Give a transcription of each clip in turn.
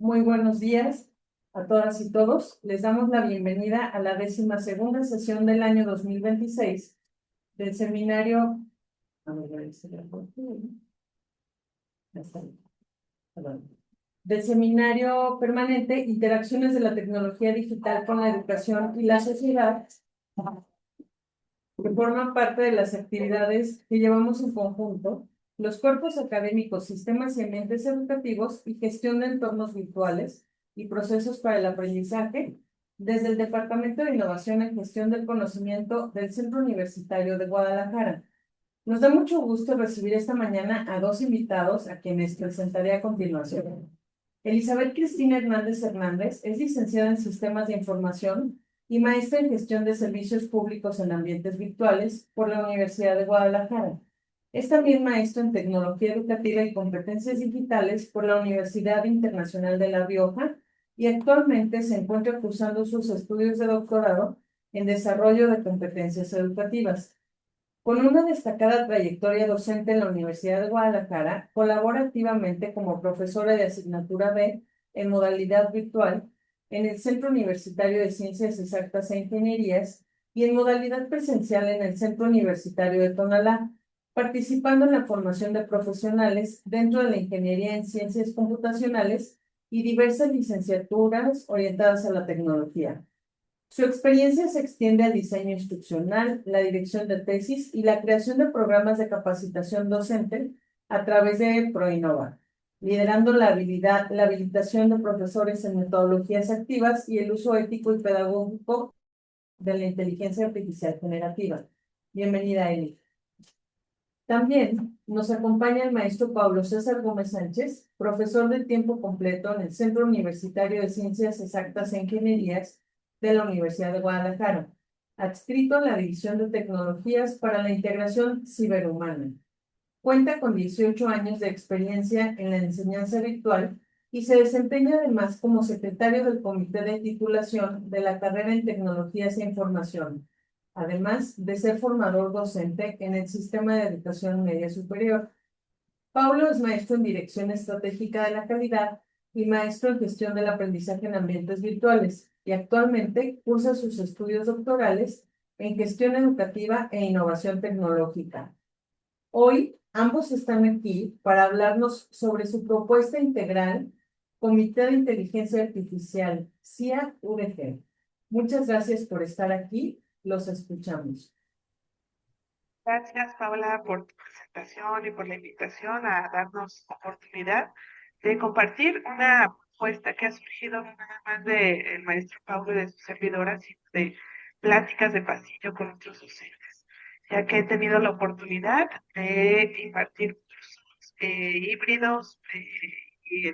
Muy buenos días a todas y todos. Les damos la bienvenida a la 12ª sesión del año 2026 del seminario, a ver, ahí se ve por aquí. Ya está. Perdón. Del seminario permanente Interacciones de la tecnología digital con la educación y la sociedad, que forman parte de las actividades que llevamos en conjunto, los cuerpos académicos, sistemas y ambientes educativos y gestión de entornos virtuales y procesos para el aprendizaje, desde el Departamento de Innovación en Gestión del Conocimiento del Centro Universitario de Guadalajara. Nos da mucho gusto recibir esta mañana a dos invitados a quienes presentaré a continuación. Elizabeth Cristina Hernández Hernández es licenciada en Sistemas de Información y maestra en Gestión de Servicios Públicos en Ambientes Virtuales por la Universidad de Guadalajara. Es también maestra en Tecnología Educativa y Competencias Digitales por la Universidad Internacional de La Rioja y actualmente se encuentra cursando sus estudios de doctorado en Desarrollo de Competencias Educativas. Con una destacada trayectoria docente en la Universidad de Guadalajara, colabora activamente como profesora de asignatura B en modalidad virtual en el Centro Universitario de Ciencias Exactas e Ingenierías y en modalidad presencial en el Centro Universitario de Tonalá, participando en la formación de profesionales dentro de la ingeniería en ciencias computacionales y diversas licenciaturas orientadas a la tecnología. Su experiencia se extiende al diseño instruccional, la dirección de tesis y la creación de programas de capacitación docente a través de ProInnova, liderando la habilitación de profesores en metodologías activas y el uso ético y pedagógico de la inteligencia artificial generativa. Bienvenida, Eli. También nos acompaña el maestro Pablo César Gómez Sánchez, profesor de tiempo completo en el Centro Universitario de Ciencias Exactas e Ingenierías de la Universidad de Guadalajara, adscrito a la División de Tecnologías para la Integración Ciberhumana. Cuenta con 18 años de experiencia en la enseñanza virtual y se desempeña además como secretario del Comité de Titulación de la carrera en Tecnologías e Información, además de ser formador docente en el Sistema de Educación Media Superior. Paulo es maestro en Dirección Estratégica de la Calidad y maestro en Gestión del Aprendizaje en Ambientes Virtuales, y actualmente cursa sus estudios doctorales en Gestión Educativa e Innovación Tecnológica. Hoy, ambos están aquí para hablarnos sobre su propuesta integral, Comité de Inteligencia Artificial, CIA-UDG. Muchas gracias por estar aquí. Los escuchamos. Gracias, Paola, por tu presentación y por la invitación a darnos oportunidad de compartir una propuesta que ha surgido no nada más del maestro Paulo y de sus servidoras, sino de pláticas de pasillo con otros docentes, ya que he tenido la oportunidad de impartir cursos híbridos y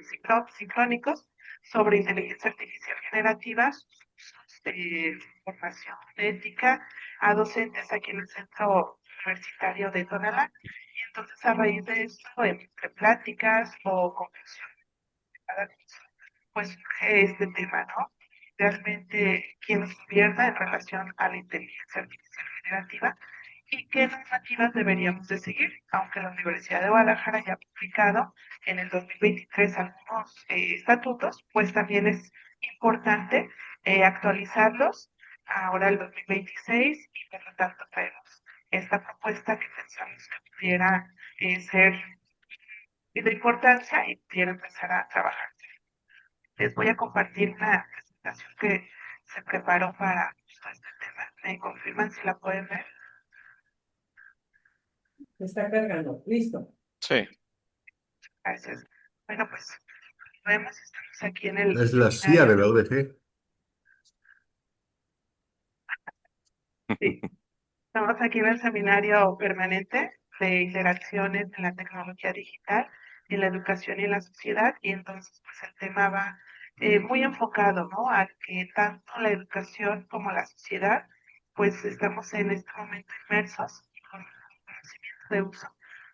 sincrónicos sobre inteligencia artificial generativa, cursos de formación ética a docentes aquí en el Centro Universitario de Tonalá. Y entonces, a raíz de esto, entre pláticas o conclusiones de cada curso, pues surge este tema, ¿no? Realmente, ¿quién nos gobierna en relación a la inteligencia artificial generativa y qué normativas deberíamos de seguir? Aunque la Universidad de Guadalajara ya ha publicado en el 2023 algunos estatutos, pues también es importante actualizarlos ahora el 2026 y por lo tanto traemos esta propuesta que pensamos que pudiera ser de importancia y pudiera empezar a trabajar. Les voy a compartir una presentación que se preparó para este tema. ¿Me confirman si la pueden ver? Se está cargando. Listo. Sí. Gracias. Bueno, pues vemos, estamos aquí en el Es la CIA de la UDG. Sí, estamos aquí en el seminario permanente de interacciones en la tecnología digital, en la educación y en la sociedad, y entonces pues el tema va muy enfocado, ¿no? A que tanto la educación como la sociedad, pues estamos en este momento inmersos con conocimiento de uso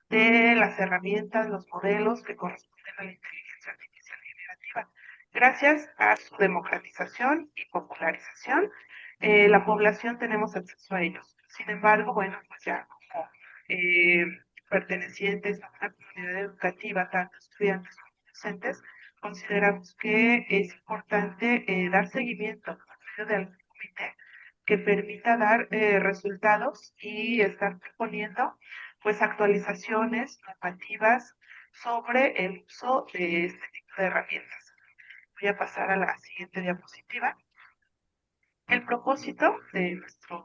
de las herramientas, los modelos que corresponden a la inteligencia artificial generativa. Gracias a su democratización y popularización, la población tenemos acceso a ellos. Sin embargo, bueno, pues ya como pertenecientes a una comunidad educativa, tanto estudiantes como docentes, consideramos que es importante dar seguimiento por medio de algún comité que permita dar resultados y estar proponiendo pues actualizaciones normativas sobre el uso de este tipo de herramientas. Voy a pasar a la siguiente diapositiva. El propósito de nuestra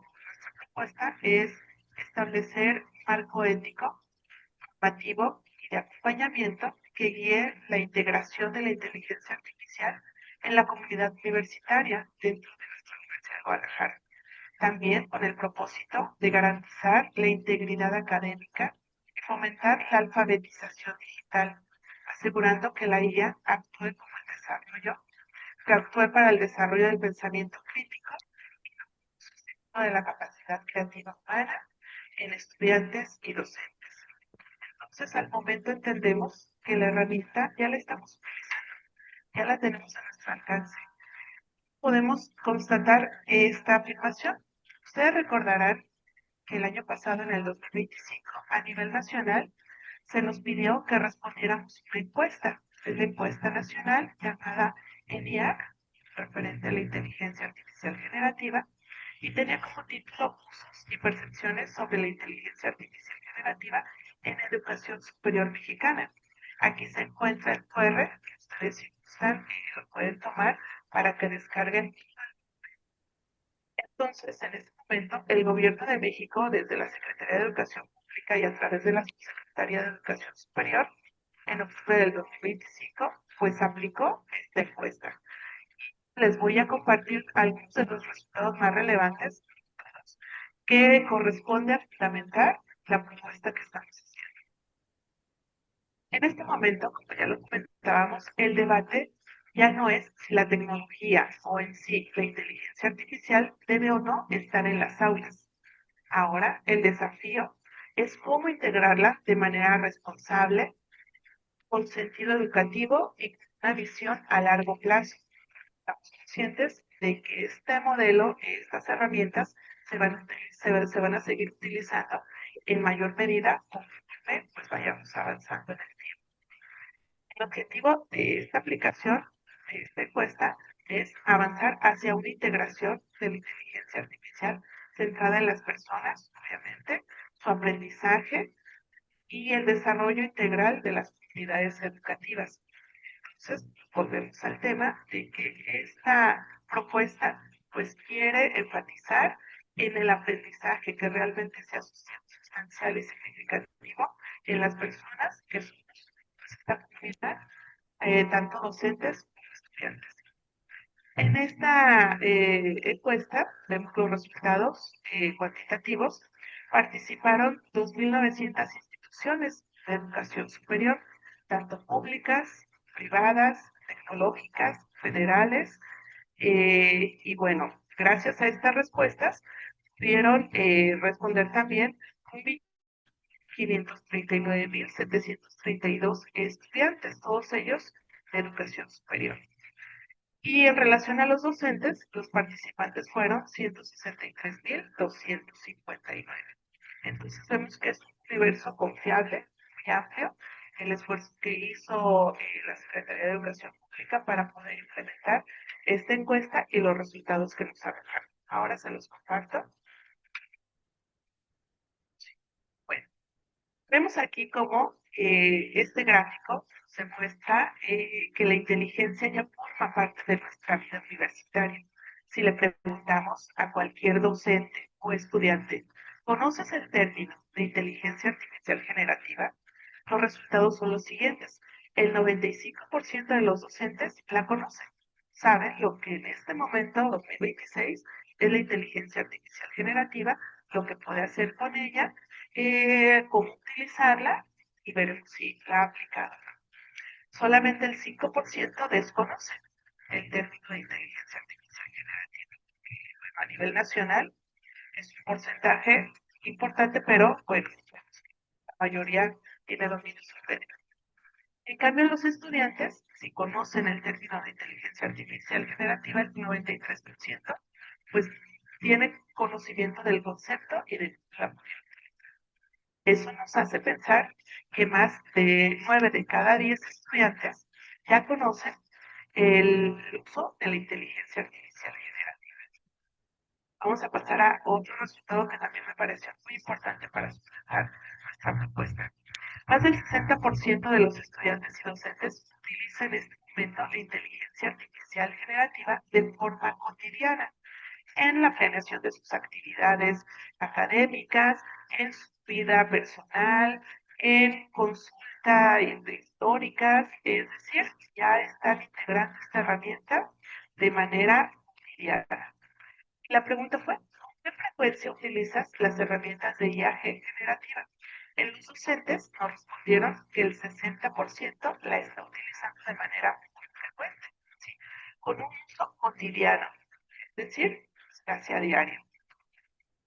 propuesta es establecer un marco ético, normativo y de acompañamiento que guíe la integración de la inteligencia artificial en la comunidad universitaria dentro de nuestra Universidad de Guadalajara. También con el propósito de garantizar la integridad académica y fomentar la alfabetización digital, asegurando que la IA actúe como el desarrollo, que actúe para el desarrollo del pensamiento crítico y de la capacidad creativa humana en estudiantes y docentes. Entonces, al momento entendemos que la herramienta ya la estamos utilizando, ya la tenemos a nuestro alcance. Podemos constatar esta afirmación. Ustedes recordarán que el año pasado, en el 2025, a nivel nacional, se nos pidió que respondiéramos una encuesta. Es la encuesta nacional llamada ENIAC, referente a la inteligencia artificial generativa, y tenía como título Usos y percepciones sobre la inteligencia artificial generativa en educación superior mexicana. Aquí se encuentra el QR, que ustedes si gustan lo pueden tomar para que descarguen. Entonces, en este momento, el gobierno de México, desde la Secretaría de Educación Pública y a través de la Secretaría de Educación Superior, en octubre del 2025, pues aplicó esta encuesta. Les voy a compartir algunos de los resultados más relevantes que corresponde a fundamentar la propuesta que estamos haciendo. En este momento, como ya lo comentábamos, el debate ya no es si la tecnología o en sí la inteligencia artificial debe o no estar en las aulas. Ahora, el desafío es cómo integrarla de manera responsable, con sentido educativo y con una visión a largo plazo. Estamos conscientes de que este modelo, estas herramientas, se van a seguir utilizando en mayor medida conforme pues vayamos avanzando en el tiempo. El objetivo de esta aplicación, de esta encuesta, es avanzar hacia una integración de la inteligencia artificial centrada en las personas, obviamente, su aprendizaje y el desarrollo integral de las comunidades educativas. Entonces, volvemos al tema de que esta propuesta pues quiere enfatizar en el aprendizaje que realmente sea sustancial y significativo en las personas que son esta comunidad, tanto docentes como estudiantes. En esta encuesta vemos los resultados cuantitativos. Participaron 2.900 instituciones de educación superior, tanto públicas, privadas, tecnológicas, federales. Y bueno, gracias a estas respuestas, pudieron responder también 539.732 estudiantes, todos ellos de educación superior. Y en relación a los docentes, los participantes fueron 163.259. Entonces vemos que es un universo confiable, muy amplio, el esfuerzo que hizo la Secretaría de Educación Pública para poder implementar esta encuesta y los resultados que nos arrojaron. Ahora se los comparto. Bueno, vemos aquí cómo este gráfico se muestra que la inteligencia ya forma parte de nuestra vida universitaria. Si le preguntamos a cualquier docente o estudiante, ¿conoces el término de inteligencia artificial generativa? Los resultados son los siguientes. El 95% de los docentes la conocen. Saben lo que en este momento, 2026, es la inteligencia artificial generativa, lo que puede hacer con ella, cómo utilizarla y veremos si la ha aplicado. Solamente el 5% desconoce el término de inteligencia artificial generativa. Bueno, a nivel nacional es un porcentaje importante, pero bueno, la mayoría tiene dominio sobre él. En cambio, los estudiantes, si conocen el término de inteligencia artificial generativa, el 93%, pues tiene conocimiento del concepto y de la. Eso nos hace pensar que más de 9 de cada 10 estudiantes ya conocen el uso de la inteligencia artificial generativa. Vamos a pasar a otro resultado que también me pareció muy importante para sustentar nuestra propuesta. Más del 60% de los estudiantes y docentes utilizan en este momento la inteligencia artificial generativa de forma cotidiana en la planeación de sus actividades académicas, en su vida personal, en consulta históricas, es decir, ya están integrando esta herramienta de manera cotidiana. La pregunta fue, ¿con qué frecuencia utilizas las herramientas de IA generativa? Los docentes nos respondieron que el 60% la está utilizando de manera muy frecuente, ¿sí? Con un uso cotidiano, es decir, casi a diario.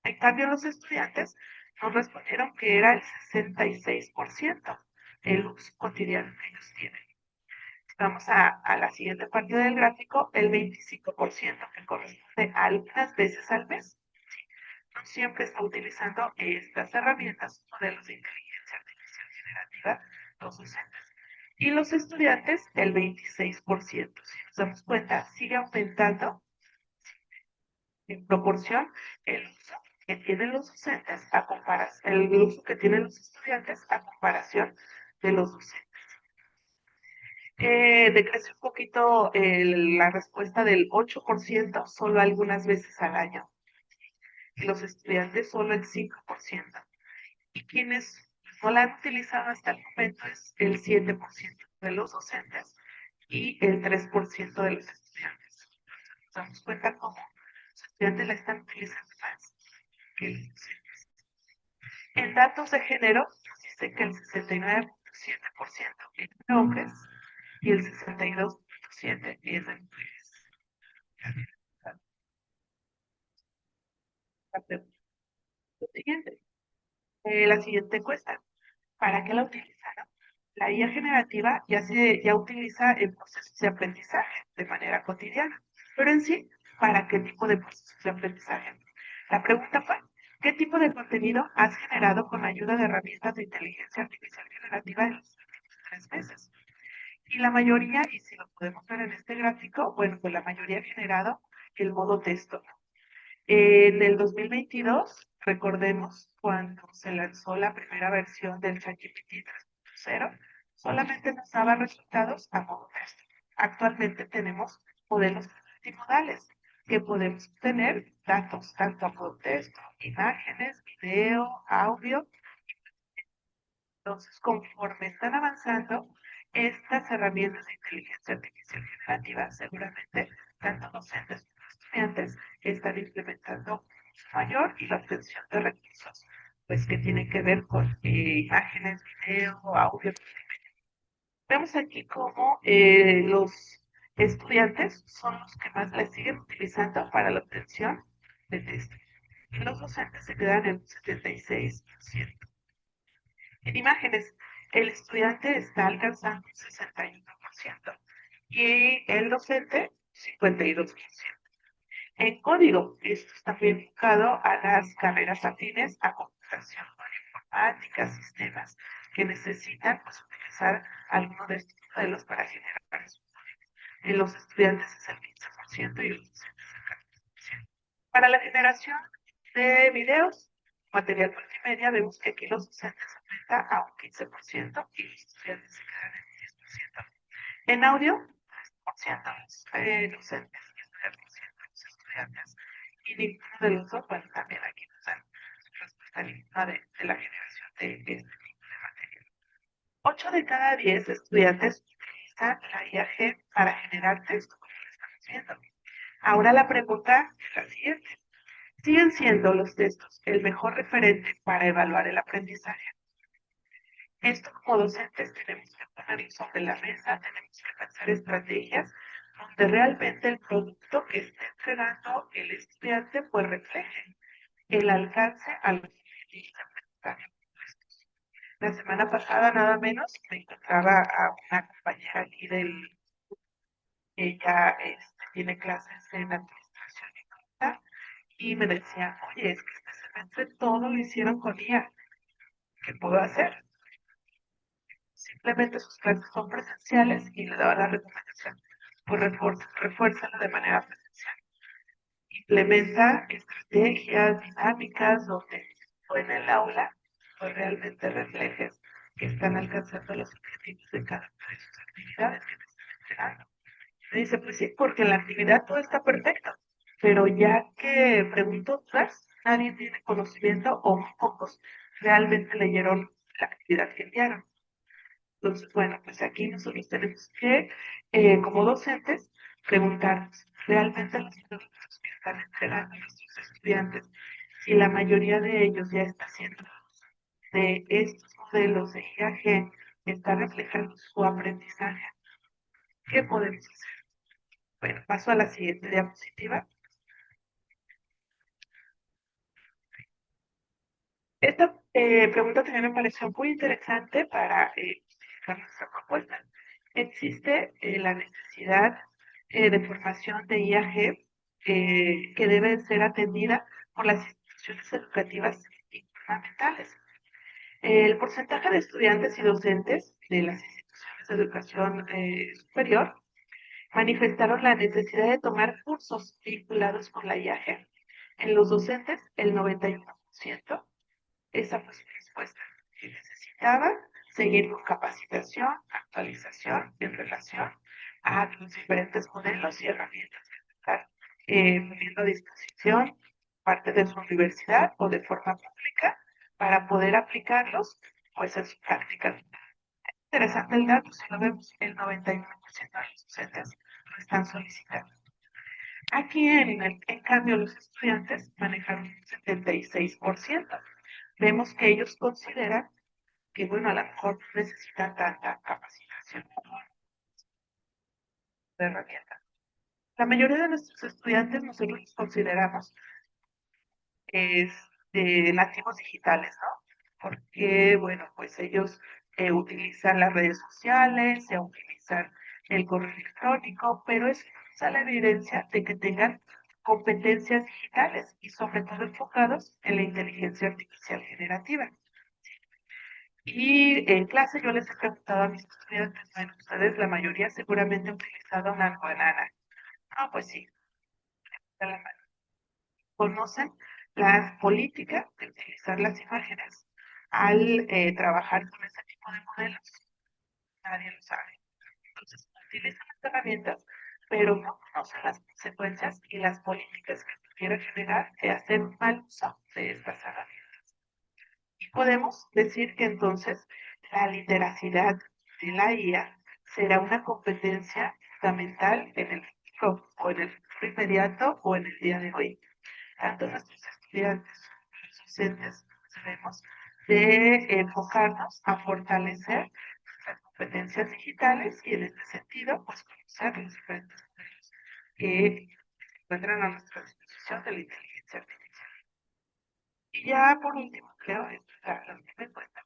En cambio, los estudiantes nos respondieron que era el 66% el uso cotidiano que ellos tienen. Vamos a la siguiente parte del gráfico, el 25% que corresponde a algunas veces al mes. No siempre está utilizando estas herramientas, modelos de inteligencia artificial generativa, los docentes. Y los estudiantes, el 26%. Si nos damos cuenta, sigue aumentando en proporción el uso que tienen los docentes a comparación, el uso que tienen los estudiantes a comparación de los docentes. Decreció un poquito la respuesta del 8%, solo algunas veces al año. Y los estudiantes solo el 5%. Y quienes no la han utilizado hasta el momento es el 7% de los docentes y el 3% de los estudiantes. Nos damos cuenta cómo los estudiantes la están utilizando más que los docentes. En datos de género, nos dice que el 69.7% es de hombres y el 62.7% es de mujeres. Lo siguiente, la siguiente encuesta. ¿Para qué la utilizaron? La IA generativa ya utiliza en procesos de aprendizaje de manera cotidiana, pero en sí, ¿para qué tipo de procesos de aprendizaje? La pregunta fue, ¿qué tipo de contenido has generado con ayuda de herramientas de inteligencia artificial generativa en los últimos 3 meses? Y la mayoría, y si lo podemos ver en este gráfico, bueno, pues la mayoría ha generado el modo texto. En el 2022, recordemos, cuando se lanzó la primera versión del ChatGPT 3.0, solamente nos daba resultados a modo texto. Actualmente tenemos modelos multimodales que podemos obtener datos tanto a modo texto, imágenes, video, audio. Entonces, conforme están avanzando estas herramientas de inteligencia artificial generativa, seguramente tanto docentes como estudiantes están implementando un uso mayor y la obtención de recursos, pues que tienen que ver con imágenes, video, audio. Vemos aquí cómo los estudiantes son los que más la siguen utilizando para la obtención de texto. Y los docentes se quedan en un 76%. En imágenes, el estudiante está alcanzando un 61% y el docente 52%. En código, esto está muy enfocado a las carreras afines a computación, informática, sistemas, que necesitan pues, utilizar alguno de estos modelos para generar sus códigos. En los estudiantes es el 15% y los docentes el 14%. Para la generación de videos, material multimedia, vemos que aquí los docentes aumenta a un 15% y los estudiantes se quedan en 10%. En audio, 3% los docentes y el 9% los estudiantes. Y ninguno de los dos, bueno, también aquí nos dan respuesta ninguna de la generación de este tipo de material. 8 de cada 10 estudiantes utilizan la IAG para generar texto, como lo estamos viendo. Ahora la pregunta es la siguiente. ¿Siguen siendo los textos el mejor referente para evaluar el aprendizaje? Esto como docentes tenemos que poner sobre la mesa, tenemos que pensar estrategias donde realmente el producto que esté entregando el estudiante pues refleje el alcance a los objetivos de aprendizaje. La semana pasada nada menos me encontraba a una compañera aquí ella tiene clases en administración y conta, y me decía, oye, es que este semestre todo lo hicieron con IA, ¿qué puedo hacer? Simplemente sus clases son presenciales y le daba la recomendación, pues refuérzalo de manera presencial. Implementa estrategias dinámicas donde tú en el aula pues realmente reflejes que están alcanzando los objetivos de cada una de sus actividades que te están entregando. Me dice, pues sí, porque en la actividad todo está perfecto, pero ya que pregunto dudas, nadie tiene conocimiento o muy pocos realmente leyeron la actividad que enviaron. Entonces, bueno, pues aquí nosotros tenemos que, como docentes, preguntarnos, ¿realmente los productos que están entregando nuestros estudiantes, si la mayoría de ellos ya está haciendo de estos modelos de IAG, está reflejando su aprendizaje? ¿Qué podemos hacer? Bueno, paso a la siguiente diapositiva. Esta pregunta también me pareció muy interesante para justificar nuestra propuesta. Existe la necesidad de formación de IAG que debe ser atendida por las instituciones educativas y gubernamentales. El porcentaje de estudiantes y docentes de las instituciones de educación superior manifestaron la necesidad de tomar cursos vinculados con la IAG. En los docentes, el 91%. Esa fue su respuesta, que necesitaba seguir con capacitación, actualización en relación a los diferentes modelos y herramientas que están poniendo a disposición parte de su universidad o de forma pública para poder aplicarlos pues en su práctica. Interesante el dato, si lo vemos, el 91% de los docentes lo están solicitando. Aquí, en cambio, los estudiantes manejaron un 76%. Vemos que ellos consideran que, bueno, a lo mejor no necesitan tanta capacitación de herramienta. La mayoría de nuestros estudiantes nosotros los consideramos nativos digitales, ¿no? Porque, bueno, pues ellos utilizan las redes sociales, utilizan el correo electrónico, pero es la evidencia de que tengan competencias digitales y sobre todo enfocados en la inteligencia artificial generativa. Y en clase yo les he preguntado a mis estudiantes, bueno, ustedes la mayoría seguramente han utilizado una banana. Ah, pues sí, conocen la política de utilizar las imágenes al trabajar con ese tipo de modelos. Nadie lo sabe. Entonces, utilizan las herramientas, pero no conocen las consecuencias y las políticas que pudiera generar de hacer un mal uso de estas herramientas. Y podemos decir que entonces la literacidad de la IA será una competencia fundamental en el futuro, o en el futuro inmediato, o en el día de hoy. Tanto nuestros estudiantes como los docentes debemos de enfocarnos a fortalecer nuestras competencias digitales y en este sentido, pues conocer los diferentes modelos que se encuentran a nuestra disposición de la inteligencia artificial. Y ya por último, creo, esta es la última encuesta,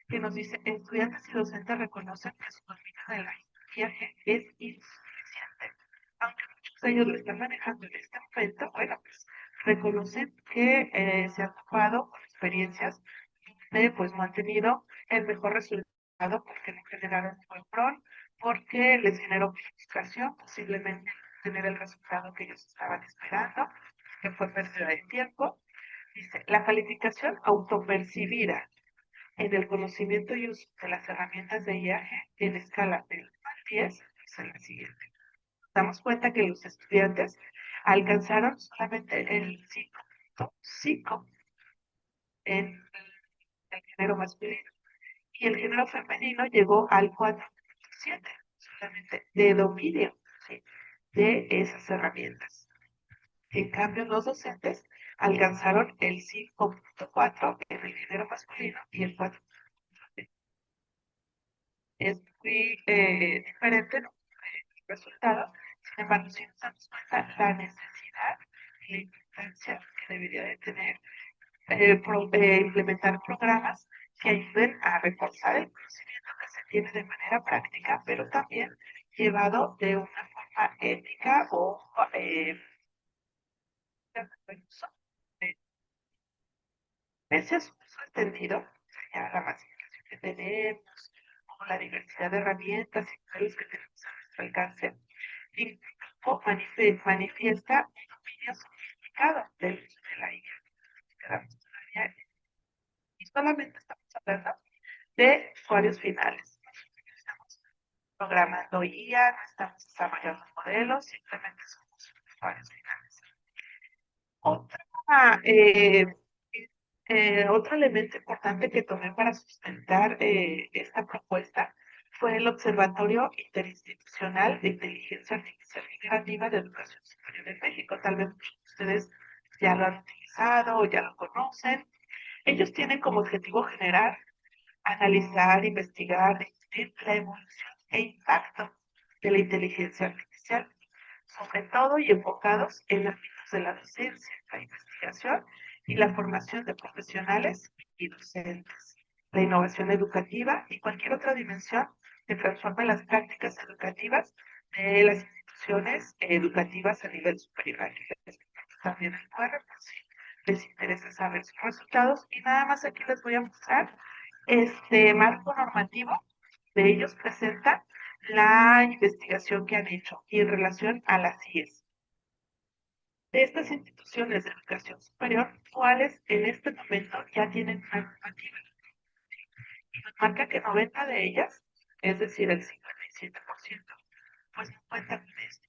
que nos dice, estudiantes y docentes reconocen que su dominio de la viaje es insuficiente. Aunque muchos de ellos lo están manejando en este momento, bueno, pues reconocen que se han topado con experiencias donde pues no han tenido el mejor resultado porque no generaron un buen PRON, porque les generó frustración, posiblemente tener el resultado que ellos estaban esperando, que fue pérdida de tiempo. Dice, la calificación autopercibida en el conocimiento y uso de las herramientas de IAG en escala del 1 al 10 es la siguiente. Nos damos cuenta que los estudiantes alcanzaron solamente el 5.5 en el género masculino y el género femenino llegó al 4.7 solamente de dominio, ¿sí?, de esas herramientas. En cambio, los docentes alcanzaron el 5.4 en el género masculino y el 4. Es muy diferente, ¿no?, el resultado. Sin embargo, si nos damos cuenta la necesidad y la importancia que debería de tener implementar programas que ayuden a reforzar el conocimiento que se tiene de manera práctica, pero también llevado de una forma ética o pese a su uso entendido, ya la masificación que tenemos, con la diversidad de herramientas y modelos que tenemos a nuestro alcance, y manifiesta un dominio sofisticado del uso de la IA que damos todavía. Y solamente estamos hablando de usuarios finales. Estamos programando IA, no estamos desarrollando modelos, simplemente somos usuarios finales. Otra, otro elemento importante que tomé para sustentar esta propuesta fue el Observatorio Interinstitucional de Inteligencia Artificial Generativa de Educación Superior en México. Tal vez muchos de ustedes ya lo han utilizado o ya lo conocen. Ellos tienen como objetivo generar, analizar, investigar, definir la evolución e impacto de la inteligencia artificial, sobre todo y enfocados en ámbitos de la docencia, la investigación y la formación de profesionales y docentes, la innovación educativa y cualquier otra dimensión que transforme las prácticas educativas de las instituciones educativas a nivel superior. Aquí les también el QR por si les interesa saber sus resultados. Y nada más aquí les voy a mostrar este marco normativo de ellos presenta la investigación que han hecho y en relación a las IES. De estas instituciones de educación superior, ¿cuáles en este momento ya tienen una normativa? Y nos marca que 90 de ellas, es decir, el 57%, pues no cuentan con esto.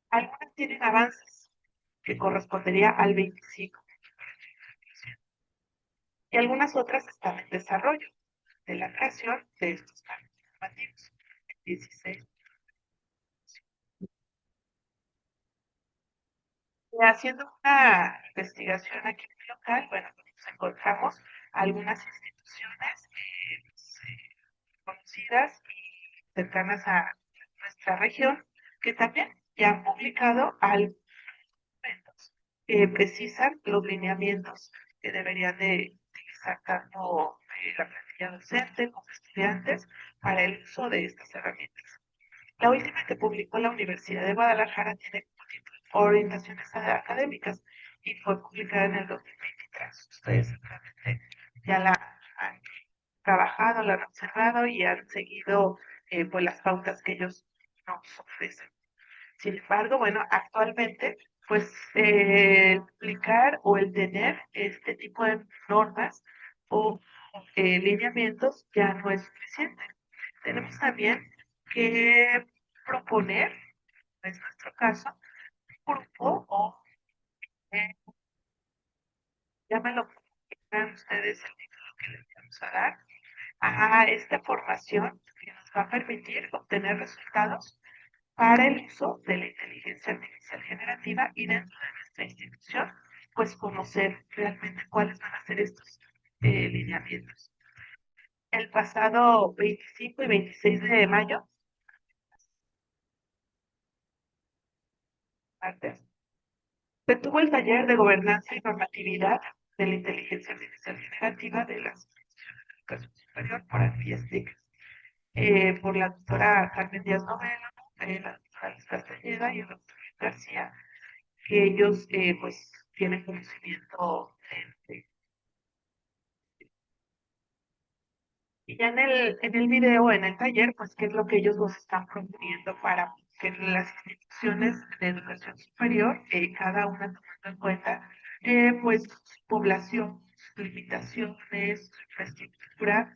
Algunas tienen avances, que correspondería al 25%, y algunas otras están en desarrollo de la creación de estos marcos normativos, 16. Haciendo una investigación aquí en el local, bueno, pues encontramos algunas instituciones conocidas y cercanas a nuestra región que también ya han publicado algunos documentos que precisan los lineamientos que deberían de utilizar tanto la plantilla docente como estudiantes para el uso de estas herramientas. La última que publicó la Universidad de Guadalajara tiene como título Orientaciones académicas y fue publicada en el 2023. Ustedes seguramente ya la han trabajado, la han observado y han seguido pues las pautas que ellos nos ofrecen. Sin embargo, bueno, actualmente pues aplicar o el tener este tipo de normas o lineamientos ya no es suficiente. Tenemos también que proponer, en nuestro caso, un grupo o llámalo como quieran ustedes el título que les vamos a dar, a esta formación que nos va a permitir obtener resultados para el uso de la inteligencia artificial generativa y dentro de nuestra institución, pues conocer realmente cuáles van a ser estos lineamientos. El pasado 25 y 26 de mayo, martes, se tuvo el taller de gobernanza y normatividad de la inteligencia artificial generativa de las instituciones de educación superior por ANFIESTIC, por la doctora Carmen Díaz Novelo, la doctora Liz Castañeda y el doctor García, que ellos pues tienen conocimiento y ya en el video, en el taller, pues qué es lo que ellos nos están proponiendo para que las instituciones de educación superior, cada una tomando en cuenta, pues su población, sus limitaciones, su infraestructura,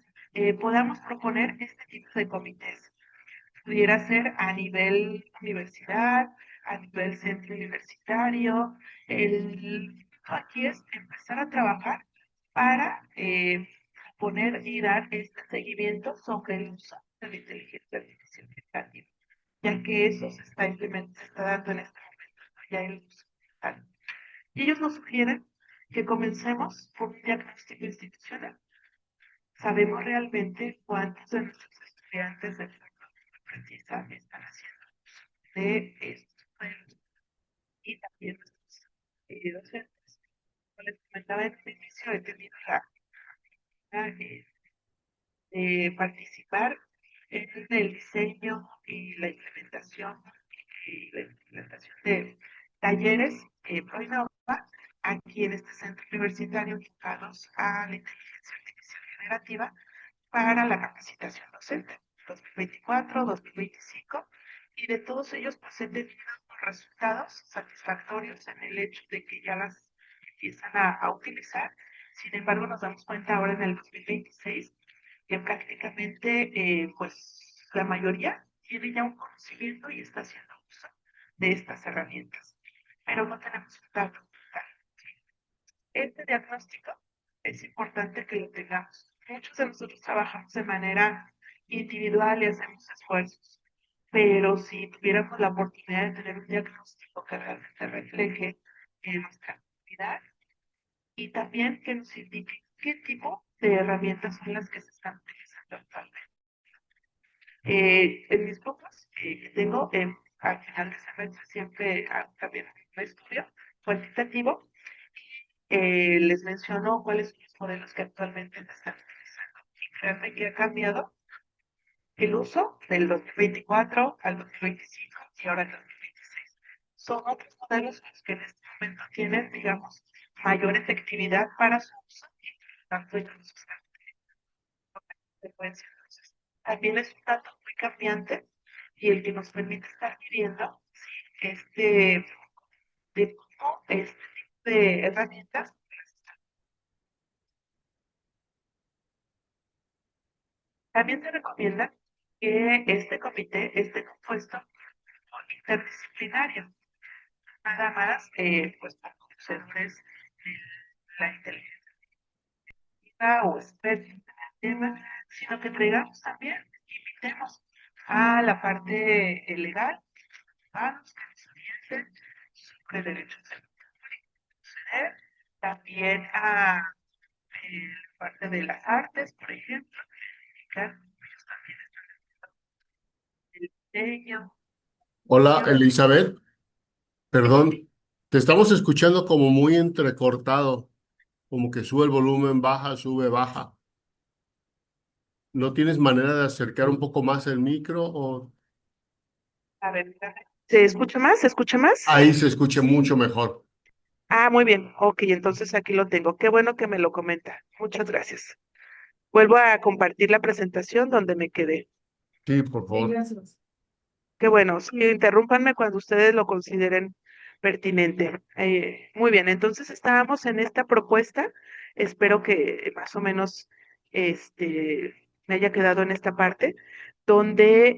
podamos proponer este tipo de comités. Pudiera ser a nivel universidad, a nivel centro universitario. El punto aquí es empezar a trabajar para poner y dar este seguimiento sobre el uso de la inteligencia artificial generativa, ya que eso se está implementando, se está dando en este momento, ¿no? Ya el uso digital. Y ellos nos sugieren que comencemos por un diagnóstico institucional. ¿Sabemos realmente cuántos de nuestros estudiantes de aprendizaje están haciendo de estos modelos? Y también nuestros docentes? Como les comentaba en el inicio, he tenido la participar en el diseño y la implementación de talleres ProInnova aquí en este centro universitario enfocados a la inteligencia artificial generativa para la capacitación docente 2024, 2025, y de todos ellos pues he tenido resultados satisfactorios en el hecho de que ya las empiezan a utilizar. Sin embargo, nos damos cuenta ahora en el 2026 que prácticamente pues la mayoría tiene ya un conocimiento y está haciendo uso de estas herramientas, pero no tenemos un dato. Este diagnóstico es importante que lo tengamos. Muchos de nosotros trabajamos de manera individual y hacemos esfuerzos, pero si tuviéramos la oportunidad de tener un diagnóstico que realmente refleje nuestra actividad y también que nos indique qué tipo de herramientas son las que se están utilizando actualmente. En mis grupos que tengo, al final de semestre siempre hago también un estudio cuantitativo. Les menciono cuáles son los modelos que actualmente se están utilizando. Y créanme que ha cambiado el uso del 2024 al 2025 y ahora al 2026. Son otros modelos los que en este momento tienen, digamos, mayor efectividad para su uso y tanto ellos están frecuencia. Entonces, también es un dato muy cambiante y el que nos permite estar midiendo si de cómo este tipo de herramientas. También se recomienda que este comité esté compuesto por interdisciplinario, nada más pues por conocedores de la inteligencia o expertos en el tema, sino que traigamos también, invitemos a la parte legal, abogados que nos orienten sobre derechos de mujer, también a la parte de las artes, por ejemplo, que ellos también el diseño. Hola, Elizabeth, perdón, te estamos escuchando como muy entrecortado, como que sube el volumen, baja, sube, baja. ¿No tienes manera de acercar un poco más el micro o A ver, ¿se escucha más? ¿Se escucha más? ahí se escuche mucho mejor? Ah, muy bien. Ok, entonces aquí lo tengo. Qué bueno que me lo comenta. Muchas gracias. Vuelvo a compartir la presentación donde me quedé. Sí, por Sí, favor. gracias. Qué bueno. Sí, interrúmpanme cuando ustedes lo consideren pertinente. Muy bien, entonces estábamos en esta propuesta. Espero que más o menos me haya quedado en esta parte, donde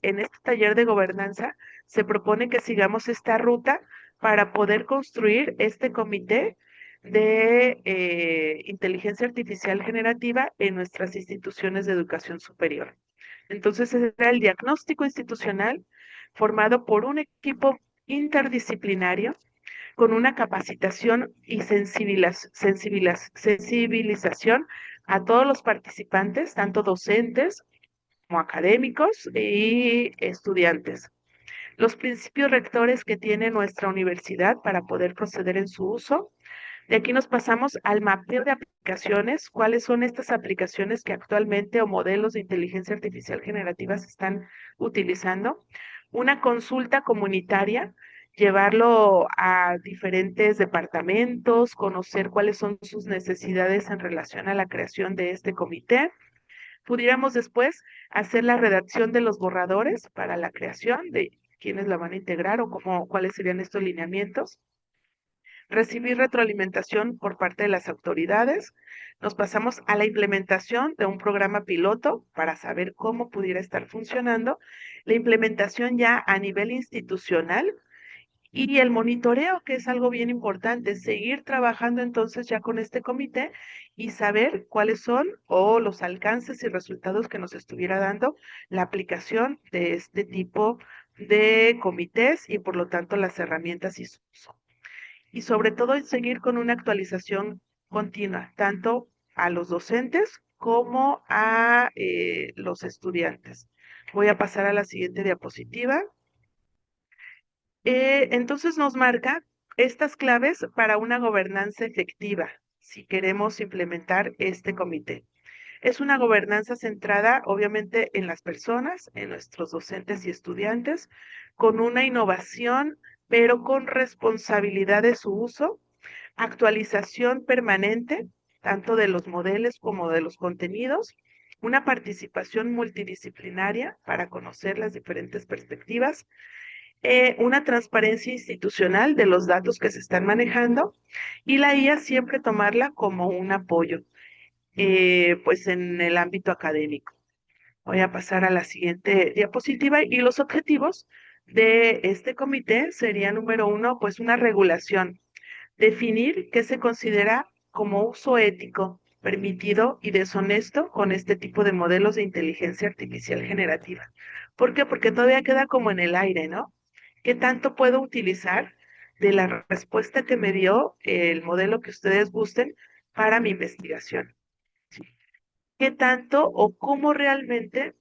en este taller de gobernanza se propone que sigamos esta ruta para poder construir este comité de inteligencia artificial generativa en nuestras instituciones de educación superior. Entonces, ese era el diagnóstico institucional formado por un equipo interdisciplinario con una capacitación y sensibilización a todos los participantes, tanto docentes como académicos y estudiantes. Los principios rectores que tiene nuestra universidad para poder proceder en su uso. De aquí nos pasamos al mapeo de aplicaciones. ¿Cuáles son estas aplicaciones que actualmente o modelos de inteligencia artificial generativa se están utilizando? Una consulta comunitaria, llevarlo a diferentes departamentos, conocer cuáles son sus necesidades en relación a la creación de este comité. Pudiéramos después hacer la redacción de los borradores para la creación de quiénes la van a integrar o cómo, cuáles serían estos lineamientos, recibir retroalimentación por parte de las autoridades. Nos pasamos a la implementación de un programa piloto para saber cómo pudiera estar funcionando, la implementación ya a nivel institucional y el monitoreo, que es algo bien importante, seguir trabajando entonces ya con este comité y saber cuáles son o los alcances y resultados que nos estuviera dando la aplicación de este tipo de comités y por lo tanto las herramientas y su uso, y sobre todo en seguir con una actualización continua, tanto a los docentes como a los estudiantes. Voy a pasar a la siguiente diapositiva. Entonces nos marca estas claves para una gobernanza efectiva, si queremos implementar este comité. Es una gobernanza centrada, obviamente, en las personas, en nuestros docentes y estudiantes, con una innovación, pero con responsabilidad de su uso, actualización permanente tanto de los modelos como de los contenidos, una participación multidisciplinaria para conocer las diferentes perspectivas, una transparencia institucional de los datos que se están manejando y la IA siempre tomarla como un apoyo, pues en el ámbito académico. Voy a pasar a la siguiente diapositiva y los objetivos de este comité sería, número uno, pues una regulación, definir qué se considera como uso ético, permitido y deshonesto con este tipo de modelos de inteligencia artificial generativa. ¿Por qué? Porque todavía queda como en el aire, ¿no? ¿Qué tanto puedo utilizar de la respuesta que me dio el modelo que ustedes gusten para mi investigación? ¿Qué tanto o cómo realmente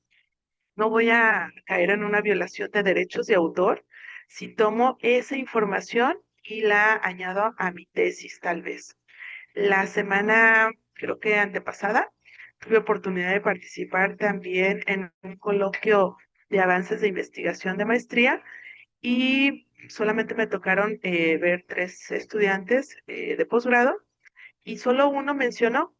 no voy a caer en una violación de derechos de autor si tomo esa información y la añado a mi tesis, tal vez? La semana, creo que antepasada, tuve oportunidad de participar también en un coloquio de avances de investigación de maestría y solamente me tocaron ver 3 estudiantes de posgrado y solo uno mencionó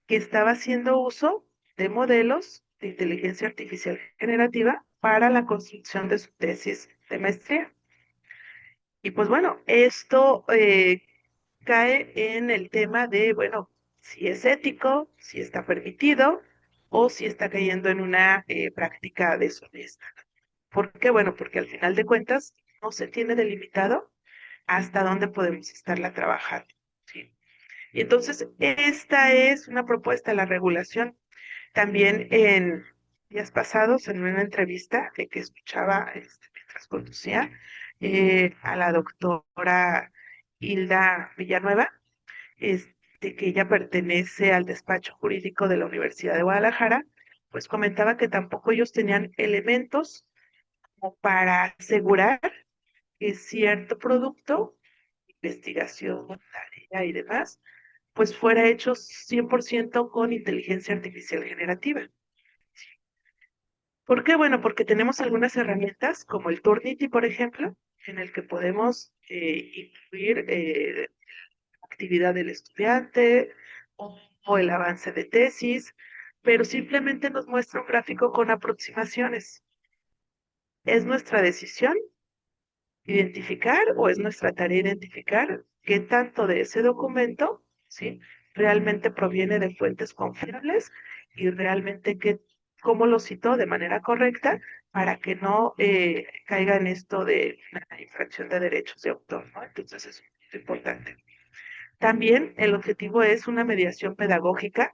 que estaba haciendo uso de modelos de inteligencia artificial generativa para la construcción de su tesis de maestría. Y pues bueno, esto cae en el tema de, bueno, si es ético, si está permitido o si está cayendo en una práctica deshonesta. ¿Por qué? Bueno, porque al final de cuentas no se tiene delimitado hasta dónde podemos estarla trabajando. ¿Sí? Y entonces, esta es una propuesta de la regulación. También en días pasados, en una entrevista que escuchaba mientras conducía a la doctora Hilda Villanueva, que ella pertenece al despacho jurídico de la Universidad de Guadalajara, pues comentaba que tampoco ellos tenían elementos como para asegurar que cierto producto, investigación, tarea y demás, pues fuera hecho 100% con inteligencia artificial generativa. ¿Por qué? Bueno, porque tenemos algunas herramientas como el Turnitin, por ejemplo, en el que podemos incluir actividad del estudiante o el avance de tesis, pero simplemente nos muestra un gráfico con aproximaciones. Es nuestra decisión identificar o es nuestra tarea identificar qué tanto de ese documento, ¿sí?, realmente proviene de fuentes confiables y realmente cómo lo citó de manera correcta para que no caiga en esto de una infracción de derechos de autor, ¿no? Entonces es muy importante. También el objetivo es una mediación pedagógica,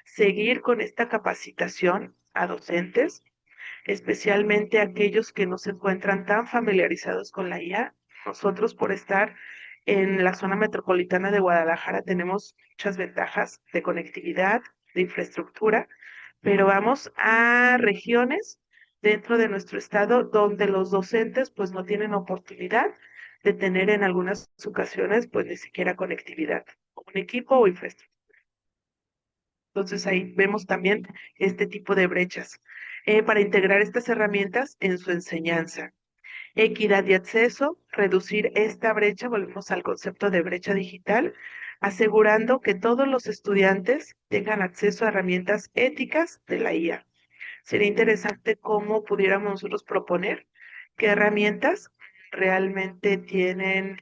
seguir con esta capacitación a docentes, especialmente aquellos que no se encuentran tan familiarizados con la IA. Nosotros, por estar en la zona metropolitana de Guadalajara, tenemos muchas ventajas de conectividad, de infraestructura, pero vamos a regiones dentro de nuestro estado donde los docentes pues no tienen oportunidad de tener en algunas ocasiones pues ni siquiera conectividad, un equipo o infraestructura. Entonces ahí vemos también este tipo de brechas para integrar estas herramientas en su enseñanza. Equidad de acceso, reducir esta brecha, volvemos al concepto de brecha digital, asegurando que todos los estudiantes tengan acceso a herramientas éticas de la IA. Sería interesante cómo pudiéramos nosotros proponer qué herramientas realmente tienen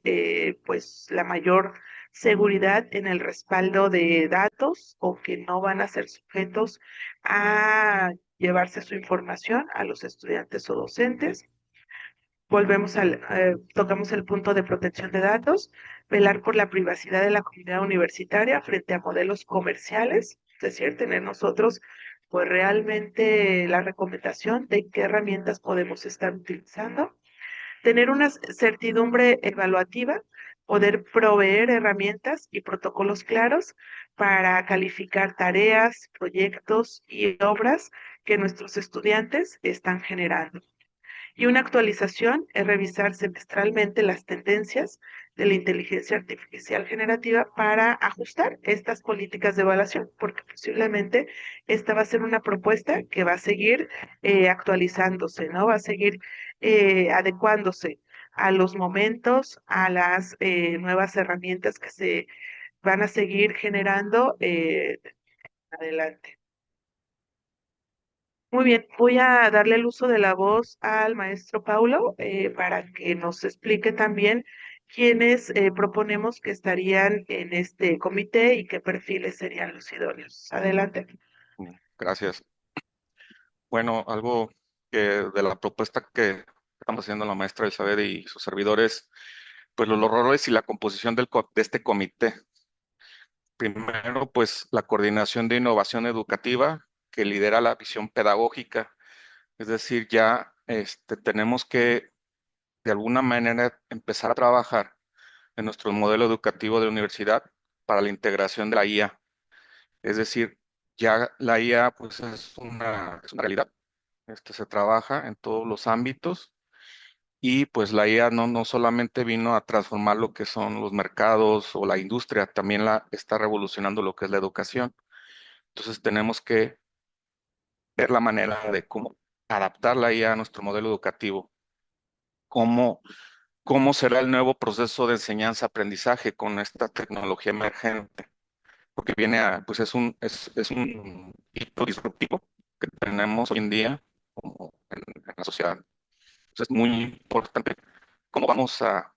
pues la mayor seguridad en el respaldo de datos o que no van a ser sujetos a llevarse su información a los estudiantes o docentes. Tocamos el punto de protección de datos, velar por la privacidad de la comunidad universitaria frente a modelos comerciales, es decir, tener nosotros pues realmente la recomendación de qué herramientas podemos estar utilizando, tener una certidumbre evaluativa, poder proveer herramientas y protocolos claros para calificar tareas, proyectos y obras que nuestros estudiantes están generando. Y una actualización es revisar semestralmente las tendencias de la inteligencia artificial generativa para ajustar estas políticas de evaluación, porque posiblemente esta va a ser una propuesta que va a seguir actualizándose, ¿no? Va a seguir adecuándose a los momentos, a las nuevas herramientas que se van a seguir generando adelante. Muy bien, voy a darle el uso de la voz al maestro Paulo para que nos explique también quiénes proponemos que estarían en este comité y qué perfiles serían los idóneos. Adelante. Gracias. Bueno, algo que de la propuesta que estamos haciendo la maestra Elizabeth y sus servidores, pues los roles y la composición de este comité. Primero, pues la coordinación de innovación educativa que lidera la visión pedagógica. Es decir, ya tenemos que de alguna manera empezar a trabajar en nuestro modelo educativo de universidad para la integración de la IA. Es decir, ya la IA pues es una realidad. Se trabaja en todos los ámbitos y pues la IA no solamente vino a transformar lo que son los mercados o la industria, también está revolucionando lo que es la educación. Entonces tenemos que ver la manera de cómo adaptar la IA a nuestro modelo educativo, cómo será el nuevo proceso de enseñanza-aprendizaje con esta tecnología emergente, porque pues es un hito disruptivo que tenemos hoy en día como en la sociedad. Entonces es muy importante cómo vamos a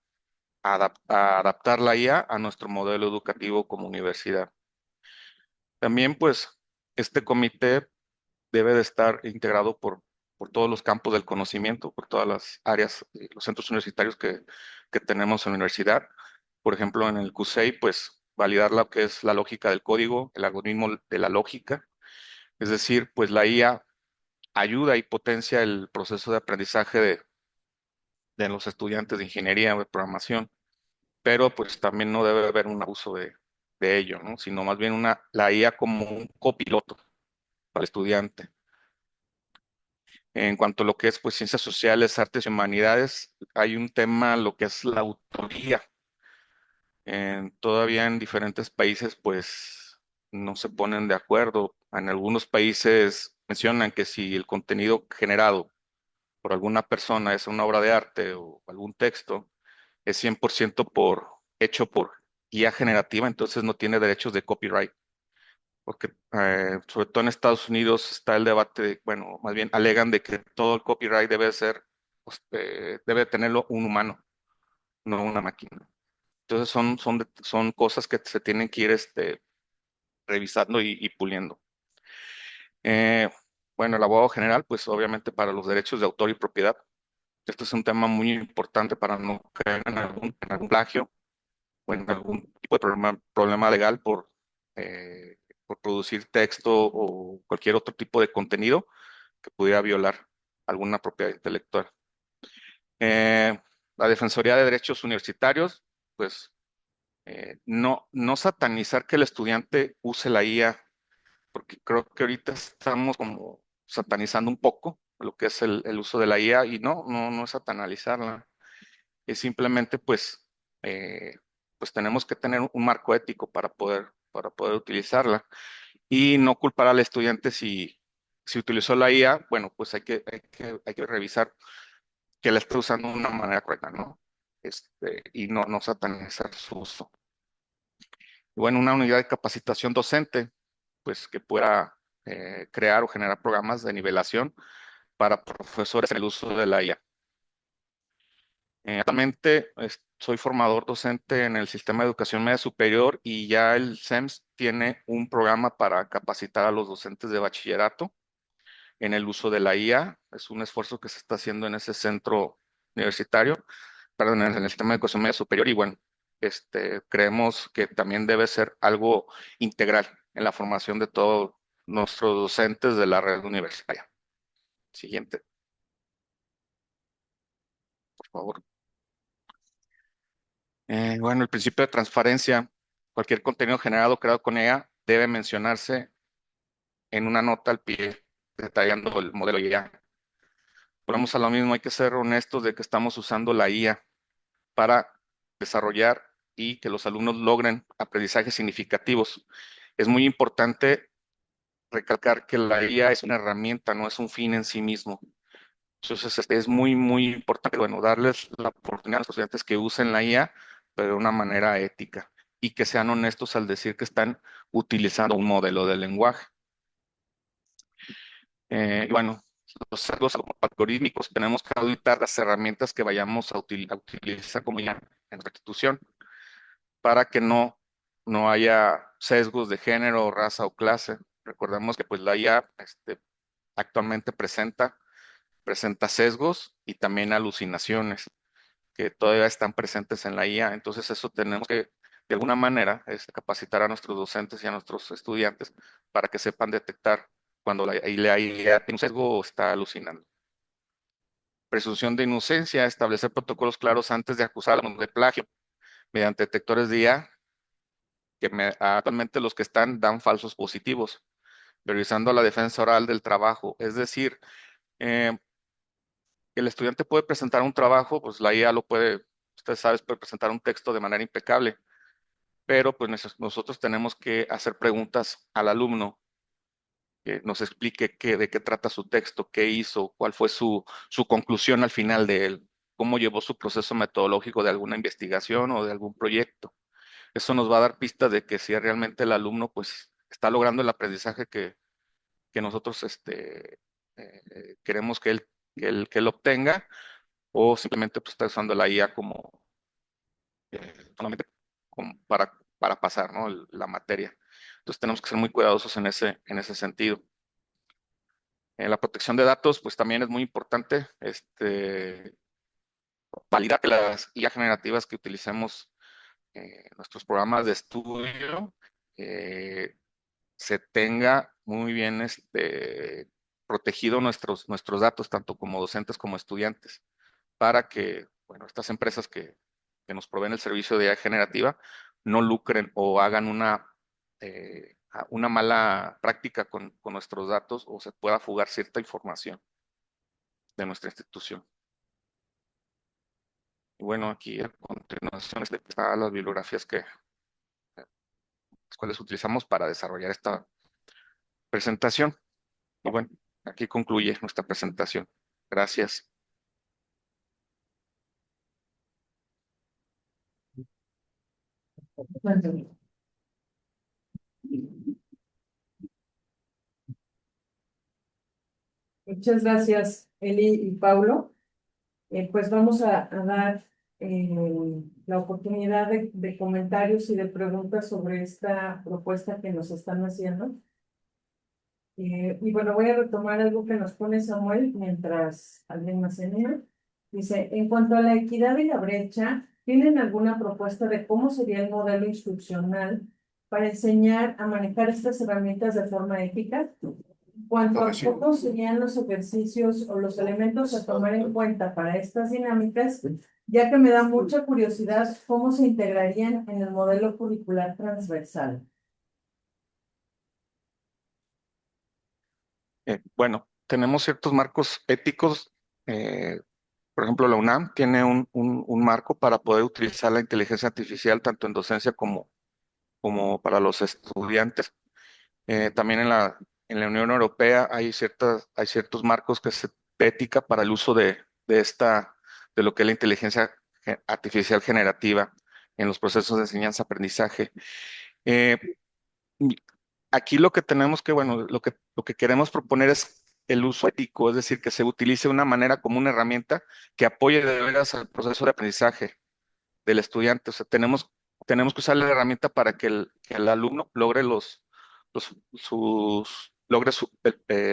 adaptar la IA a nuestro modelo educativo como universidad. También, pues, este comité debe de estar integrado por todos los campos del conocimiento, por todas las áreas, los centros universitarios que tenemos en la universidad. Por ejemplo, en el CUSEI, pues, validar lo que es la lógica del código, el algoritmo de la lógica. Es decir, pues la IA ayuda y potencia el proceso de aprendizaje de los estudiantes de ingeniería o de programación, pero pues también no debe haber un abuso de ello, ¿no? Sino más bien la IA como un copiloto para el estudiante. En cuanto a lo que es pues ciencias sociales, artes y humanidades, hay un tema, lo que es la autoría. Todavía en diferentes países pues no se ponen de acuerdo. En algunos países mencionan que si el contenido generado por alguna persona es una obra de arte o algún texto, es 100% hecho por IA generativa, entonces no tiene derechos de copyright. Porque sobre todo en Estados Unidos está el debate, bueno, más bien alegan de que todo el copyright debe ser, pues, debe tenerlo un humano, no una máquina. Entonces son cosas que se tienen que ir revisando y puliendo. Eh, bueno, el abogado general, pues obviamente para los derechos de autor y propiedad. Esto es un tema muy importante para no caer en algún plagio o en algún tipo de problema legal por producir texto o cualquier otro tipo de contenido que pudiera violar alguna propiedad intelectual. La Defensoría de Derechos Universitarios, pues no satanizar que el estudiante use la IA, porque creo que ahorita estamos como satanizando un poco lo que es el uso de la IA y no es satanalizarla, es simplemente pues tenemos que tener un marco ético para poder utilizarla y no culpar al estudiante si utilizó la IA, bueno, pues hay que revisar que la esté usando de una manera correcta, ¿no? Y no satanizar su uso. Y bueno, una unidad de capacitación docente, pues que pueda crear o generar programas de nivelación para profesores en el uso de la IA. Actualmente soy formador docente en el sistema de educación media superior y ya el SEMS tiene un programa para capacitar a los docentes de bachillerato en el uso de la IA. Es un esfuerzo que se está haciendo en ese centro universitario, perdón, en el sistema de educación media superior y bueno, creemos que también debe ser algo integral en la formación de todos nuestros docentes de la red universitaria. Siguiente, por favor. Bueno, el principio de transparencia. Cualquier contenido generado o creado con IA debe mencionarse en una nota al pie, detallando el modelo IA. Volvemos a lo mismo, hay que ser honestos de que estamos usando la IA para desarrollar y que los alumnos logren aprendizajes significativos. Es muy importante recalcar que la IA es una herramienta, no es un fin en sí mismo. Entonces, es muy, muy importante, bueno, darles la oportunidad a los estudiantes que usen la IA, pero de una manera ética y que sean honestos al decir que están utilizando un modelo de lenguaje. Y bueno, los sesgos algorítmicos, tenemos que auditar las herramientas que vayamos a utilizar como ya en restitución para que no haya sesgos de género, raza o clase. Recordemos que pues la IA actualmente presenta sesgos y también alucinaciones que todavía están presentes en la IA. Entonces eso tenemos que, de alguna manera, capacitar a nuestros docentes y a nuestros estudiantes para que sepan detectar cuando la IA tiene un sesgo o está alucinando. Presunción de inocencia, establecer protocolos claros antes de acusar de plagio mediante detectores de IA, que actualmente los que están dan falsos positivos, priorizando la defensa oral del trabajo. Es decir, eh, el estudiante puede presentar un trabajo, pues la IA lo puede, usted sabe, puede presentar un texto de manera impecable, pero pues nosotros tenemos que hacer preguntas al alumno que nos explique de qué trata su texto, qué hizo, cuál fue su conclusión al final de él, cómo llevó su proceso metodológico de alguna investigación o de algún proyecto. Eso nos va a dar pistas de que si realmente el alumno pues está logrando el aprendizaje que nosotros queremos que él obtenga, o simplemente pues, está usando la IA como solamente para pasar, ¿no? La materia. Entonces tenemos que ser muy cuidadosos en ese sentido. La protección de datos, pues también es muy importante. Validar que las IA generativas que utilicemos en nuestros programas de estudio eh, se tenga muy bien protegido nuestros datos, tanto como docentes como estudiantes, para que, bueno, estas empresas que nos proveen el servicio de IA generativa no lucren o hagan una mala práctica con nuestros datos o se pueda fugar cierta información de nuestra institución. Y bueno, aquí a continuación están las bibliografías las cuales utilizamos para desarrollar esta presentación. Y bueno, aquí concluye nuestra presentación. Gracias. Muchas gracias, Eli y Paulo. Pues vamos a dar la oportunidad de comentarios y de preguntas sobre esta propuesta que nos están haciendo. Y bueno, voy a retomar algo que nos pone Samuel mientras alguien más entra. Dice, en cuanto a la equidad y la brecha, ¿tienen alguna propuesta de cómo sería el modelo instruccional para enseñar a manejar estas herramientas de forma ética? En cuanto a cómo serían los ejercicios o los elementos a tomar en cuenta para estas dinámicas, ya que me da mucha curiosidad cómo se integrarían en el modelo curricular transversal. Bueno, tenemos ciertos marcos éticos. Por ejemplo, la UNAM tiene un marco para poder utilizar la inteligencia artificial tanto en docencia como para los estudiantes. También en la Unión Europea hay ciertos marcos que se ética para el uso de lo que es la inteligencia artificial generativa en los procesos de enseñanza-aprendizaje. Eh, Aquí lo que tenemos que, bueno, lo que queremos proponer es el uso ético, es decir, que se utilice de una manera como una herramienta que apoye de veras al proceso de aprendizaje del estudiante. O sea, tenemos que usar la herramienta para que el alumno logre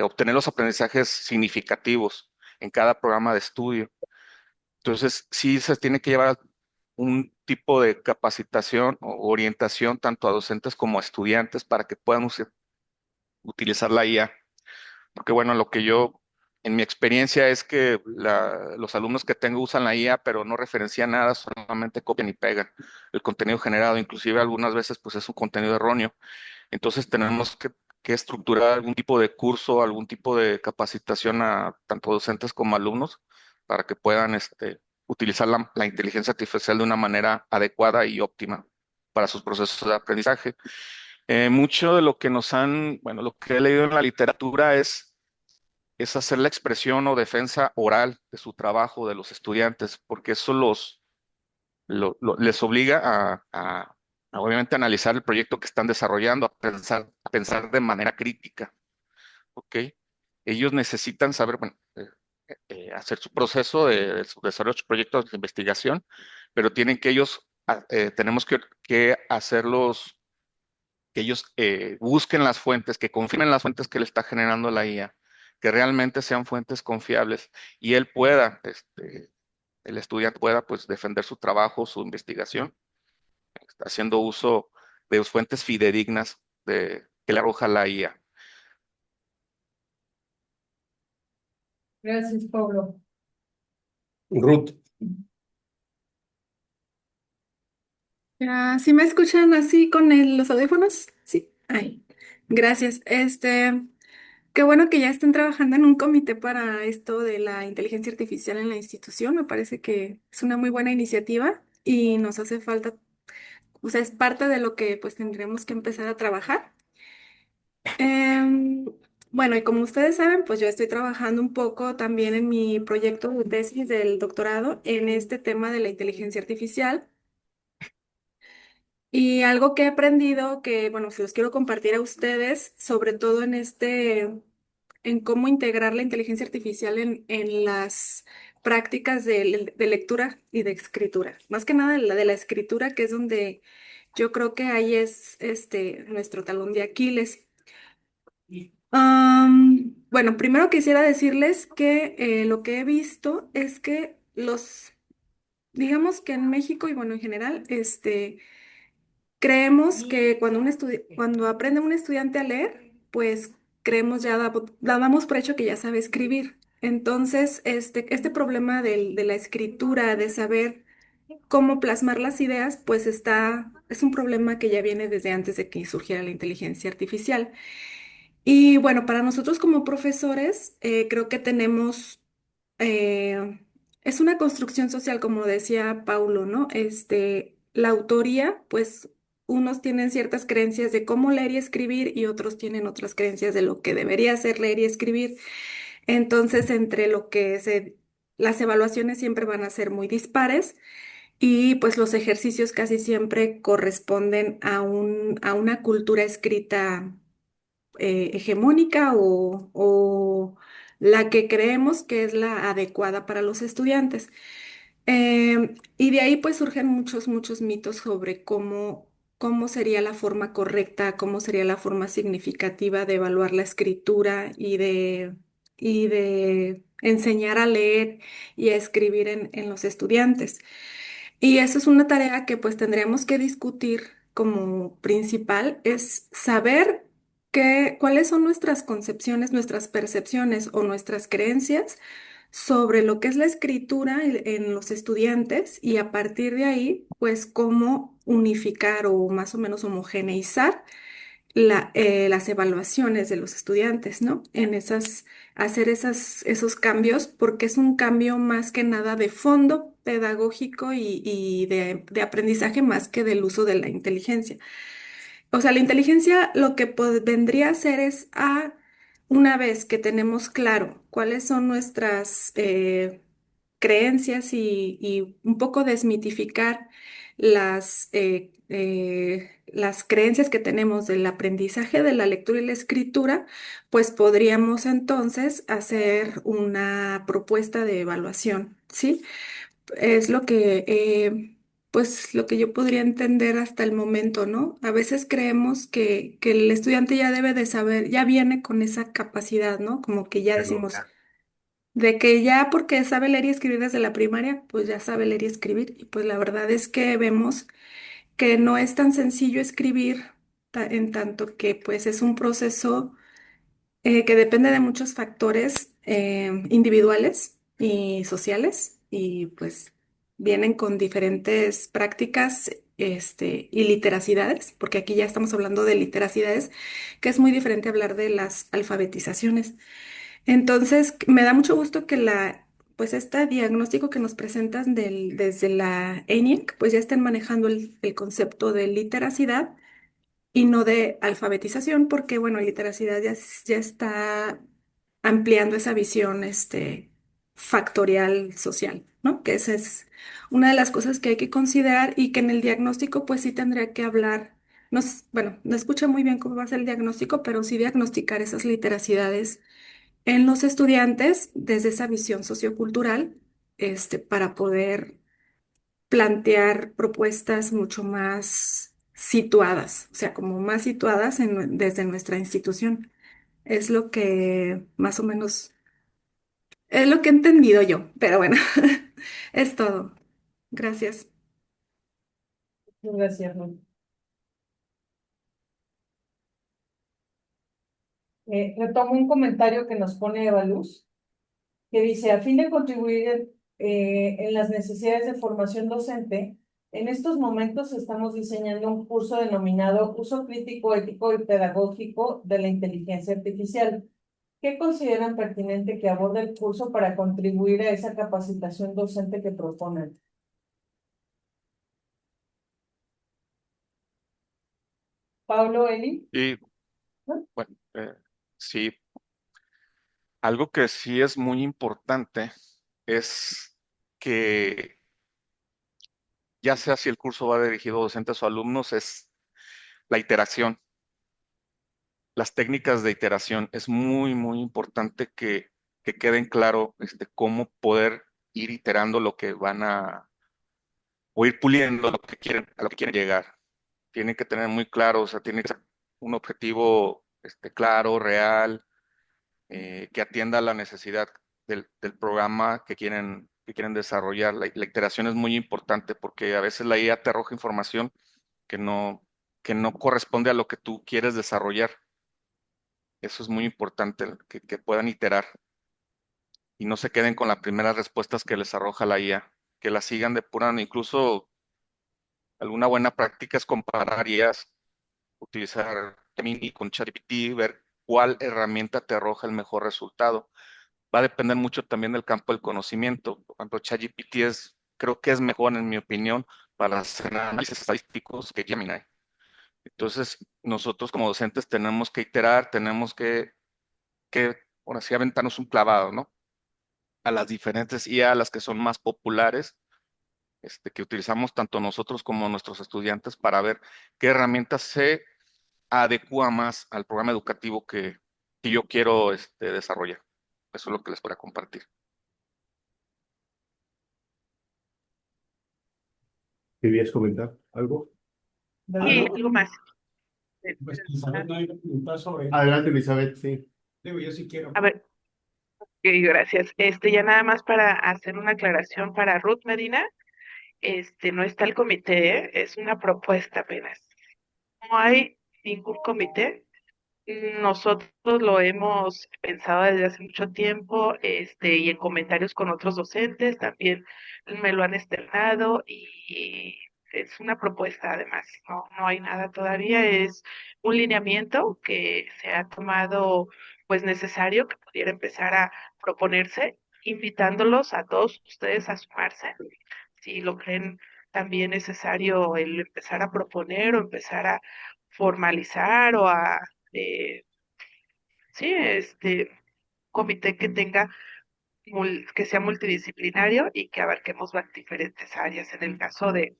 obtener los aprendizajes significativos en cada programa de estudio. Entonces, sí se tiene que llevar un tipo de capacitación o orientación tanto a docentes como a estudiantes para que puedan utilizar la IA. Porque bueno, en mi experiencia es que los alumnos que tengo usan la IA, pero no referencian nada, solamente copian y pegan el contenido generado. Inclusive algunas veces pues es un contenido erróneo. Entonces tenemos que estructurar algún tipo de curso, algún tipo de capacitación a tanto docentes como alumnos para que puedan utilizar la inteligencia artificial de una manera adecuada y óptima para sus procesos de aprendizaje. Mucho de lo que bueno, lo que he leído en la literatura es hacer la expresión o defensa oral de su trabajo de los estudiantes, porque eso les obliga obviamente analizar el proyecto que están desarrollando, a pensar de manera crítica, ¿ok? Ellos necesitan saber, bueno, hacer su proceso de su desarrollo de sus proyectos de investigación, pero tienen que ellos, tenemos que hacerlos, que ellos busquen las fuentes, que confíen en las fuentes que le está generando la IA, que realmente sean fuentes confiables y él pueda, el estudiante pueda pues defender su trabajo, su investigación, haciendo uso de fuentes fidedignas que le arroja la IA. Gracias, Pablo. Ruth, ¿Sí me escuchan así con los audífonos? Sí. Ay, gracias. Qué bueno que ya estén trabajando en un comité para esto de la inteligencia artificial en la institución. Me parece que es una muy buena iniciativa y nos hace falta, o sea, es parte de lo que pues tendremos que empezar a trabajar. Em, bueno, y como ustedes saben, pues yo estoy trabajando un poco también en mi proyecto de tesis del doctorado en este tema de la inteligencia artificial. Y algo que he aprendido que, bueno, se los quiero compartir a ustedes, sobre todo en cómo integrar la inteligencia artificial en las prácticas de lectura y de escritura. Más que nada la de la escritura, que es donde yo creo que ahí es nuestro talón de Aquiles. Bueno, primero quisiera decirles que lo que he visto es que digamos que en México y bueno, en general, creemos que cuando aprende un estudiante a leer, pues creemos damos por hecho que ya sabe escribir. Entonces, este problema de la escritura, de saber cómo plasmar las ideas, pues es un problema que ya viene desde antes de que surgiera la inteligencia artificial. Y bueno, para nosotros como profesores, creo que eh, es una construcción social, como decía Paulo, ¿no? La autoría, pues unos tienen ciertas creencias de cómo leer y escribir y otros tienen otras creencias de lo que debería ser leer y escribir. Entonces, las evaluaciones siempre van a ser muy dispares y pues los ejercicios casi siempre corresponden a una cultura escrita hegemónica o la que creemos que es la adecuada para los estudiantes. Y de ahí pues surgen muchos mitos sobre cómo sería la forma correcta, cómo sería la forma significativa de evaluar la escritura y de enseñar a leer y a escribir en los estudiantes. Y eso es una tarea que pues tendríamos que discutir como principal, es saber cuáles son nuestras concepciones, nuestras percepciones o nuestras creencias sobre lo que es la escritura en los estudiantes y a partir de ahí, pues cómo unificar o más o menos homogeneizar las evaluaciones de los estudiantes, ¿no? Hacer esos cambios, porque es un cambio más que nada de fondo pedagógico y de aprendizaje más que del uso de la inteligencia. O sea, la inteligencia lo que vendría a hacer es, una vez que tenemos claro cuáles son nuestras creencias y un poco desmitificar las creencias que tenemos del aprendizaje de la lectura y la escritura, pues podríamos entonces hacer una propuesta de evaluación, ¿sí? Es pues lo que yo podría entender hasta el momento, ¿no? A veces creemos que el estudiante ya debe de saber, ya viene con esa capacidad, ¿no? Como que ya decimos, de que ya porque sabe leer y escribir desde la primaria, pues ya sabe leer y escribir. Y pues la verdad es que vemos que no es tan sencillo escribir, en tanto que pues es un proceso que depende de muchos factores individuales y sociales y pues vienen con diferentes prácticas y literacidades, porque aquí ya estamos hablando de literacidades, que es muy diferente hablar de las alfabetizaciones. Entonces, me da mucho gusto que pues este diagnóstico que nos presentan desde la ENIAC, pues ya estén manejando el concepto de literacidad y no de alfabetización, porque bueno, literacidad ya está ampliando esa visión, factorial social, ¿no? Que esa es una de las cosas que hay que considerar y que en el diagnóstico pues sí tendría que hablar, no, bueno, no escuché muy bien cómo va a ser el diagnóstico, pero sí diagnosticar esas literacidades en los estudiantes desde esa visión sociocultural, para poder plantear propuestas mucho más situadas, o sea, como más situadas desde nuestra institución. Es lo que más o menos, es lo que he entendido yo, pero bueno, es todo. Gracias. Gracias, Ruth. Retomo un comentario que nos pone Eva Luz, que dice, a fin de contribuir en las necesidades de formación docente, en estos momentos estamos diseñando un curso denominado Uso Crítico, Ético y Pedagógico de la Inteligencia Artificial. ¿Qué consideran pertinente que aborde el curso para contribuir a esa capacitación docente que proponen? Pablo, Eli, Y ¿no? bueno, sí, algo que sí es muy importante es que ya sea si el curso va dirigido a docentes o alumnos, es la iteración. Las técnicas de iteración es muy, muy importante que queden claro cómo poder ir iterando lo que van o ir puliendo lo que quieren, a lo que quieren llegar. Tienen que tener muy claro, o sea, tiene que ser un objetivo claro, real, que atienda a la necesidad del programa que quieren desarrollar. La iteración es muy importante porque a veces la IA te arroja información que no, que no corresponde a lo que tú quieres desarrollar. Eso es muy importante, que puedan iterar y no se queden con las primeras respuestas que les arroja la IA, que las sigan depurando. Incluso alguna buena práctica es comparar IAs, utilizar Gemini con ChatGPT, ver cuál herramienta te arroja el mejor resultado. Va a depender mucho también del campo del conocimiento. Por ejemplo, ChatGPT creo que es mejor, en mi opinión, para hacer análisis estadísticos que Gemini. Entonces, nosotros como docentes tenemos que iterar, tenemos que ahora sí, aventarnos un clavado, ¿no? A las diferentes IA, a las que son más populares, que utilizamos tanto nosotros como nuestros estudiantes para ver qué herramientas se adecua más al programa educativo que yo quiero desarrollar. Eso es lo que les voy a compartir. ¿Querías comentar algo? Y ¿verdad? algo más. Pues Elizabeth no iba a preguntar sobre, Adelante, Elizabeth, sí. digo, yo sí quiero. A ver, ok, gracias. Ya nada más para hacer una aclaración para Ruth Medina, no está el comité, es una propuesta apenas. No hay ningún comité. Nosotros lo hemos pensado desde hace mucho tiempo, y en comentarios con otros docentes también me lo han externado y es una propuesta además, no hay nada todavía, es un lineamiento que se ha tomado pues necesario que pudiera empezar a proponerse, invitándolos a todos ustedes a sumarse, si lo creen también necesario el empezar a proponer o empezar a formalizar o a sí, comité que tenga, que sea multidisciplinario y que abarquemos diferentes áreas. En el caso de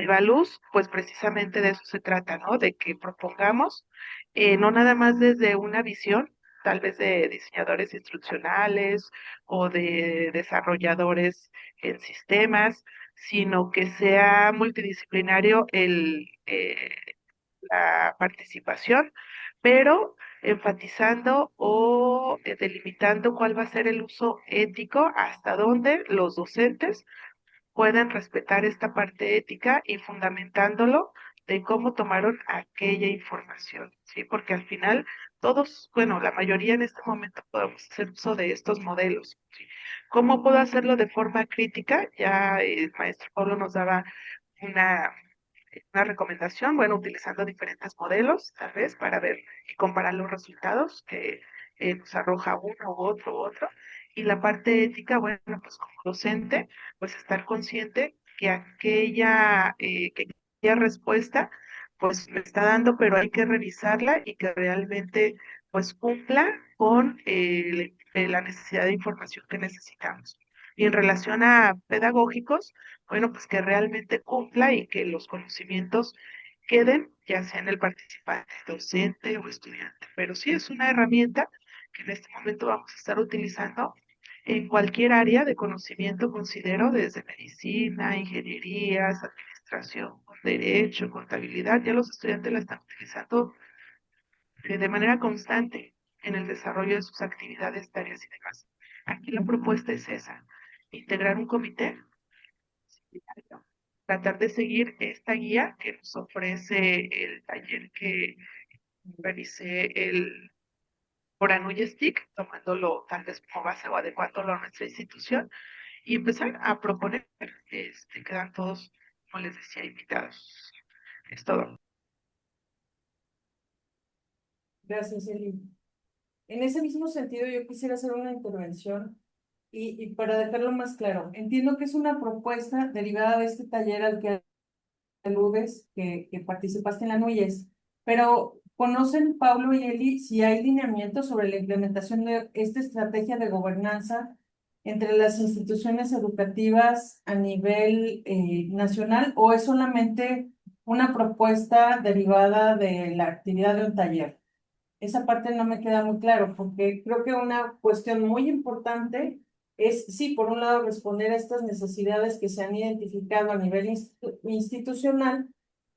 Valuz, pues precisamente de eso se trata, ¿no? De que propongamos, no nada más desde una visión, tal vez de diseñadores instruccionales o de desarrolladores en sistemas, sino que sea multidisciplinario la participación, pero enfatizando o delimitando cuál va a ser el uso ético, hasta dónde los docentes pueden respetar esta parte ética y fundamentándolo de cómo tomaron aquella información, ¿sí? Porque al final todos, bueno, la mayoría en este momento podemos hacer uso de estos modelos, ¿sí? ¿Cómo puedo hacerlo de forma crítica? Ya el maestro Pablo nos daba una una recomendación, bueno, utilizando diferentes modelos, tal vez, para ver y comparar los resultados que nos arroja uno u otro. Y la parte ética, bueno, pues como docente, pues estar consciente que aquella respuesta, pues me está dando, pero hay que revisarla y que realmente, pues cumpla con la necesidad de información que necesitamos. Y en relación a pedagógicos, bueno, pues que realmente cumpla y que los conocimientos queden, ya sea en el participante, docente o estudiante. Pero sí es una herramienta que en este momento vamos a estar utilizando en cualquier área de conocimiento, considero, desde medicina, ingenierías, administración, derecho, contabilidad. Ya los estudiantes la están utilizando de manera constante en el desarrollo de sus actividades, tareas y demás. Aquí la propuesta es esa, integrar un comité, tratar de seguir esta guía que nos ofrece el taller que realicé el Orange Stick, tomándolo tal vez como base o adecuándolo a nuestra institución y empezar a proponer, quedan todos, como les decía, invitados. Es todo. Gracias, Eli. En ese mismo sentido, yo quisiera hacer una intervención y para dejarlo más claro, entiendo que es una propuesta derivada de este taller al que aludes, que participaste en la NUYES, pero ¿conocen, Pablo y Eli, si hay lineamientos sobre la implementación de esta estrategia de gobernanza entre las instituciones educativas a nivel nacional o es solamente una propuesta derivada de la actividad de un taller? Esa parte no me queda muy claro, porque creo que una cuestión muy importante es, sí, por un lado, responder a estas necesidades que se han identificado a nivel institucional,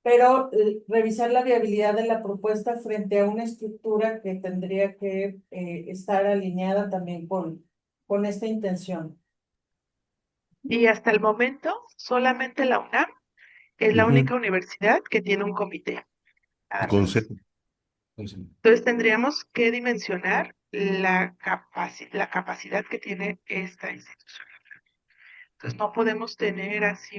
pero revisar la viabilidad de la propuesta frente a una estructura que tendría que estar alineada también con esta intención. Y hasta el momento, solamente la UNAM es la Ujú. única universidad que tiene un comité, nada más. Consejo. Entonces tendríamos que dimensionar la capacidad que tiene esta institución. Entonces no podemos tener así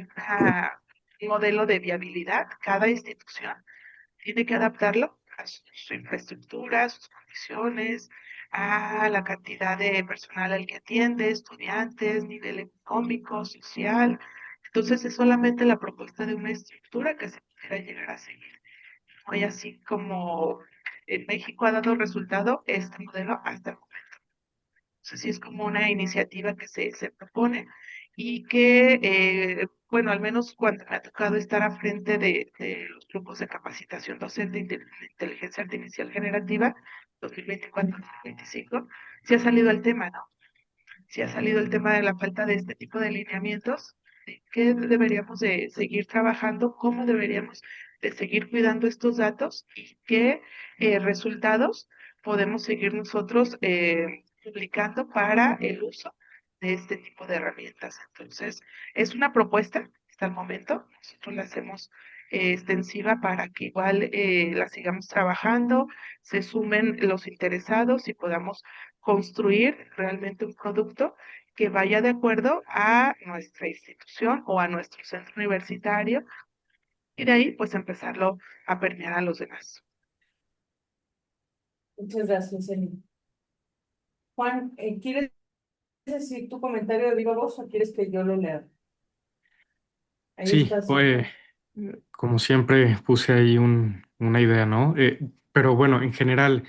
un modelo de viabilidad. Cada institución tiene que adaptarlo a su infraestructura, a sus condiciones, a la cantidad de personal al que atiende, estudiantes, nivel económico, social. Entonces es solamente la propuesta de una estructura que se pudiera llegar a seguir. No hay así como en México ha dado resultado este modelo hasta el momento. Entonces sí es como una iniciativa que se propone y que, bueno, al menos cuando me ha tocado estar a frente de los grupos de capacitación docente de inteligencia artificial generativa 2024-2025, sí ha salido el tema, ¿no? Sí ha salido el tema de la falta de este tipo de lineamientos, de qué deberíamos de seguir trabajando, cómo deberíamos de seguir cuidando estos datos y qué resultados podemos seguir nosotros publicando para el uso de este tipo de herramientas. Entonces, es una propuesta hasta el momento, nosotros la hacemos extensiva para que igual la sigamos trabajando, se sumen los interesados y podamos construir realmente un producto que vaya de acuerdo a nuestra institución o a nuestro centro universitario y de ahí pues empezarlo a permear a los demás. Muchas gracias, Eli. Juan, ¿quieres decir tu comentario de viva voz o quieres que yo lo lea? Ahí Sí, estás. como siempre puse ahí una idea, ¿no? Pero bueno, en general,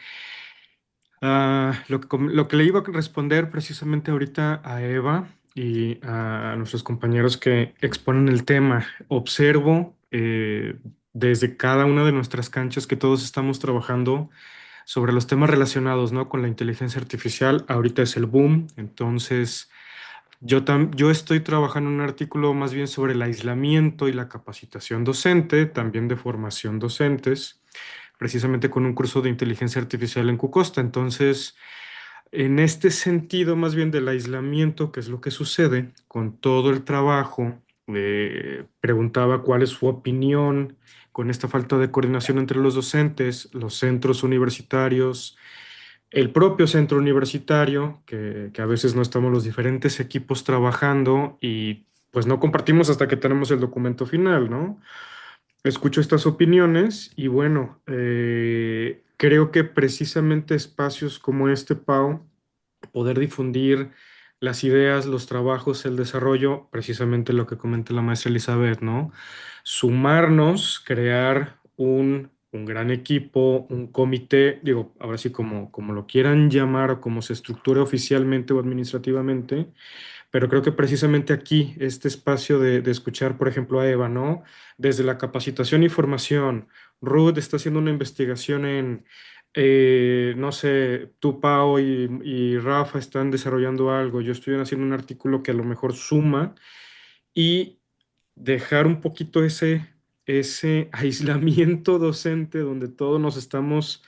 lo que le iba a responder precisamente ahorita a Eva y a nuestros compañeros que exponen el tema, observo desde cada una de nuestras canchas que todos estamos trabajando sobre los temas relacionados, ¿no? Con la inteligencia artificial. Ahorita es el boom, entonces yo estoy trabajando en un artículo más bien sobre el aislamiento y la capacitación docente, también de formación docentes, precisamente con un curso de inteligencia artificial en Cucosta. Entonces, en este sentido, más bien del aislamiento, ¿qué es lo que sucede con todo el trabajo? Preguntaba cuál es su opinión con esta falta de coordinación entre los docentes, los centros universitarios, el propio centro universitario, que a veces no estamos los diferentes equipos trabajando y pues no compartimos hasta que tenemos el documento final, ¿no? Escucho estas opiniones y bueno, creo que precisamente espacios como este, Pau, poder difundir las ideas, los trabajos, el desarrollo, precisamente lo que comenta la maestra Elizabeth, ¿no? Sumarnos, crear un un gran equipo, un comité, digo, ahora sí como lo quieran llamar o como se estructure oficialmente o administrativamente, pero creo que precisamente aquí, este espacio de escuchar, por ejemplo, a Eva, ¿no? Desde la capacitación y formación, Ruth está haciendo una investigación en, no sé, tú, Pau y Rafa están desarrollando algo, yo estoy haciendo un artículo que a lo mejor suma y dejar un poquito ese aislamiento docente donde todos nos estamos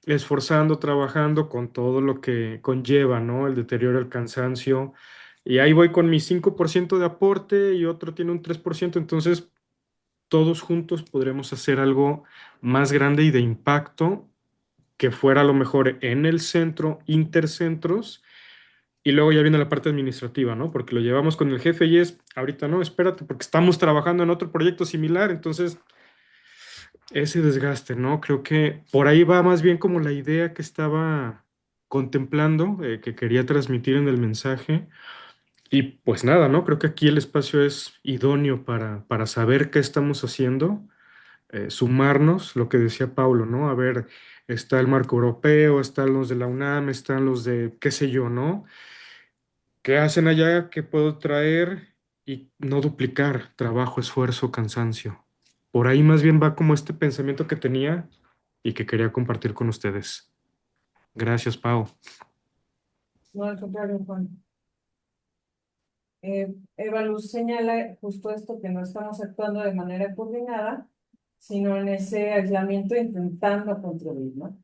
esforzando, trabajando con todo lo que conlleva, ¿no? El deterioro, el cansancio. Y ahí voy con mi 5% de aporte y otro tiene un 3%. Entonces todos juntos podremos hacer algo más grande y de impacto que fuera a lo mejor en el centro, intercentros, y luego ya viene la parte administrativa, ¿no? Porque lo llevamos con el jefe y es, ahorita no, espérate, porque estamos trabajando en otro proyecto similar, entonces ese desgaste, ¿no? Creo que por ahí va más bien como la idea que estaba contemplando, que quería transmitir en el mensaje. Y pues nada, ¿no? Creo que aquí el espacio es idóneo para saber qué estamos haciendo, sumarnos, lo que decía Paulo, ¿no? A ver, está el marco europeo, están los de la UNAM, están los de qué sé yo, ¿no? ¿Qué hacen allá? ¿Qué puedo traer? Y no duplicar trabajo, esfuerzo, cansancio. Por ahí más bien va como este pensamiento que tenía y que quería compartir con ustedes. Gracias, Pau. No, al contrario, Juan. Eva Luz señala justo esto, que no estamos actuando de manera coordinada, sino en ese aislamiento intentando contribuir, ¿no?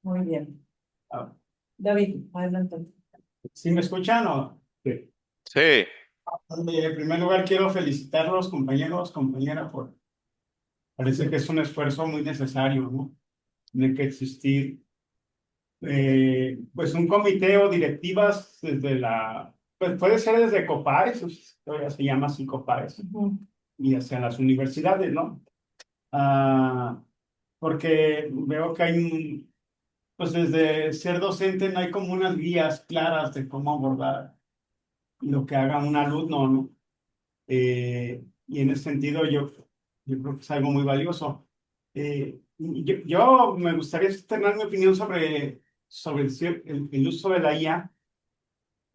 Muy bien. Ah, David, adelante. ¿sí me escuchan o? Sí. Sí, En primer lugar, quiero felicitar a los compañeros, compañeras, parece que es un esfuerzo muy necesario, ¿no? Tiene que existir, pues, un comité o directivas desde pues puede ser desde COPAES, todavía se llama así COPAES, Ujú. y hacia las universidades, ¿no? Ah, porque veo que pues desde ser docente no hay como unas guías claras de cómo abordar lo que haga un alumno, ¿no? Y en ese sentido yo creo que es algo muy valioso. Yo me gustaría tener mi opinión sobre el uso de la IA.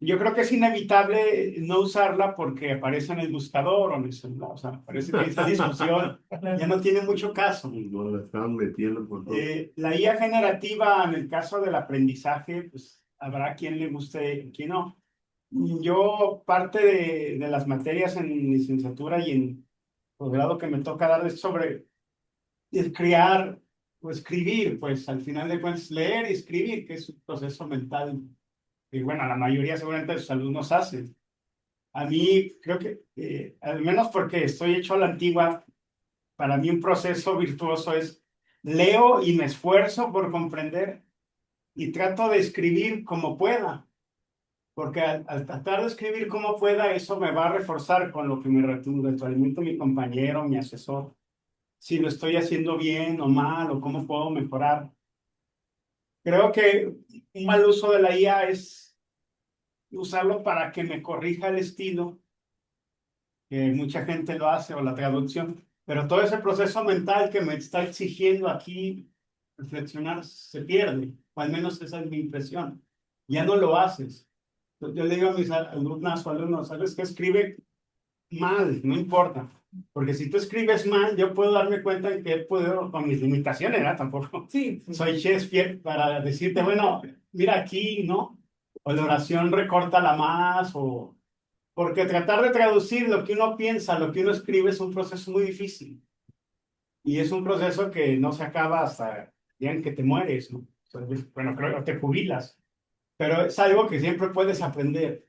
Yo creo que es inevitable no usarla porque aparece en el buscador o en el celular. O sea, parece que esa discusión ya no tiene mucho caso. No la están metiendo por todo. La IA generativa, en el caso del aprendizaje, pues habrá quien le guste, quien no. Yo, parte de las materias en licenciatura y en posgrado que me toca dar es sobre crear o escribir, pues al final de cuentas leer y escribir, que es un proceso mental que, bueno, la mayoría seguramente de sus alumnos hacen. A mí creo que, al menos porque estoy hecho a la antigua, para mí un proceso virtuoso es leo y me esfuerzo por comprender y trato de escribir como pueda, porque al tratar de escribir como pueda, eso me va a reforzar con lo que me retroalimenta mi compañero, mi asesor, si lo estoy haciendo bien o mal o cómo puedo mejorar. Creo que un mal uso de la IA es usarlo para que me corrija el estilo, que mucha gente lo hace, o la traducción, pero todo ese proceso mental que me está exigiendo aquí reflexionar se pierde, o al menos esa es mi impresión. Ya no lo haces. Yo le digo a mis alumnas o alumnos, ¿sabes qué? Escribe mal, no importa. Porque si tú escribes mal, yo puedo darme cuenta en que puedo, con mis limitaciones, ¿verdad? Tampoco Sí, soy Shakespeare para decirte, bueno, mira aquí, ¿no? O la oración recórtala más, o... Porque tratar de traducir lo que uno piensa, lo que uno escribe, es un proceso muy difícil. Y es un proceso que no se acaba hasta el día en que te mueres, ¿no? O sea, bueno, creo que te jubilas. Pero es algo que siempre puedes aprender.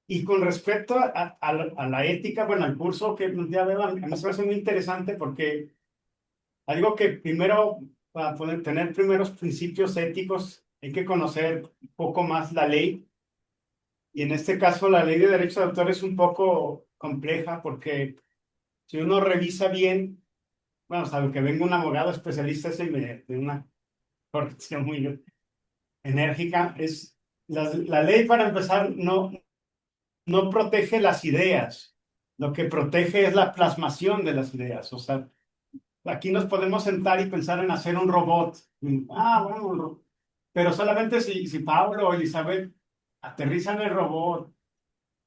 Y con respecto a la ética, bueno, al curso que ya veo, a mí me parece muy interesante porque algo que primero, para poder tener primeros principios éticos, hay que conocer un poco más la ley. Y en este caso, la ley de derechos de autor es un poco compleja porque si uno revisa bien, bueno, sabe que venga un abogado especialista y me de una corrección muy enérgica, es la ley, para empezar, no protege las ideas, lo que protege es la plasmación de las ideas. O sea, Aquí nos podemos sentar y pensar en hacer un robot. Bueno, pero solamente si Pablo o Elizabeth aterrizan el robot,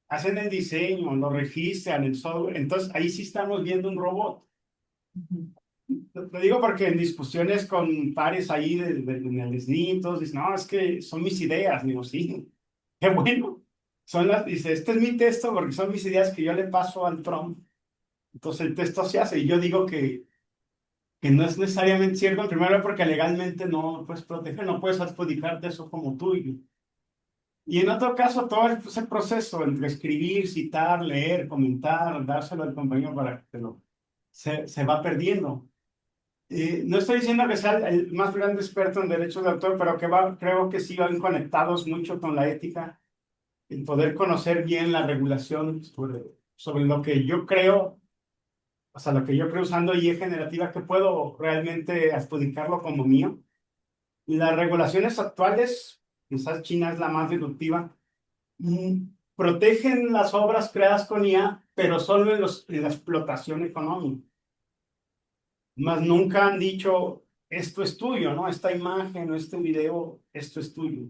hacen el diseño, lo registran, el software, entonces ahí sí estamos viendo un robot. Lo digo porque en discusiones con pares ahí en el SNI, todos dicen, no, es que son mis ideas. Digo, sí, qué bueno. Dice, este es mi texto porque son mis ideas que yo le paso al Trump. Entonces el texto se hace y yo digo que no es necesariamente cierto, primero porque legalmente no puedes proteger, no puedes adjudicarte eso como tuyo. Y en otro caso, todo ese proceso entre escribir, citar, leer, comentar, dárselo al compañero para que se va perdiendo. No estoy diciendo que sea el más grande experto en derechos de autor, pero creo que sí van conectados mucho con la ética, el poder conocer bien la regulación sobre lo que yo creo, o sea, lo que yo creo usando IA generativa, que puedo realmente adjudicarlo como mío. Las regulaciones actuales, quizás China es la más disruptiva, protegen las obras creadas con IA, pero solo en la explotación económica. Más nunca han dicho, esto es tuyo, ¿no? Esta imagen o este video, esto es tuyo.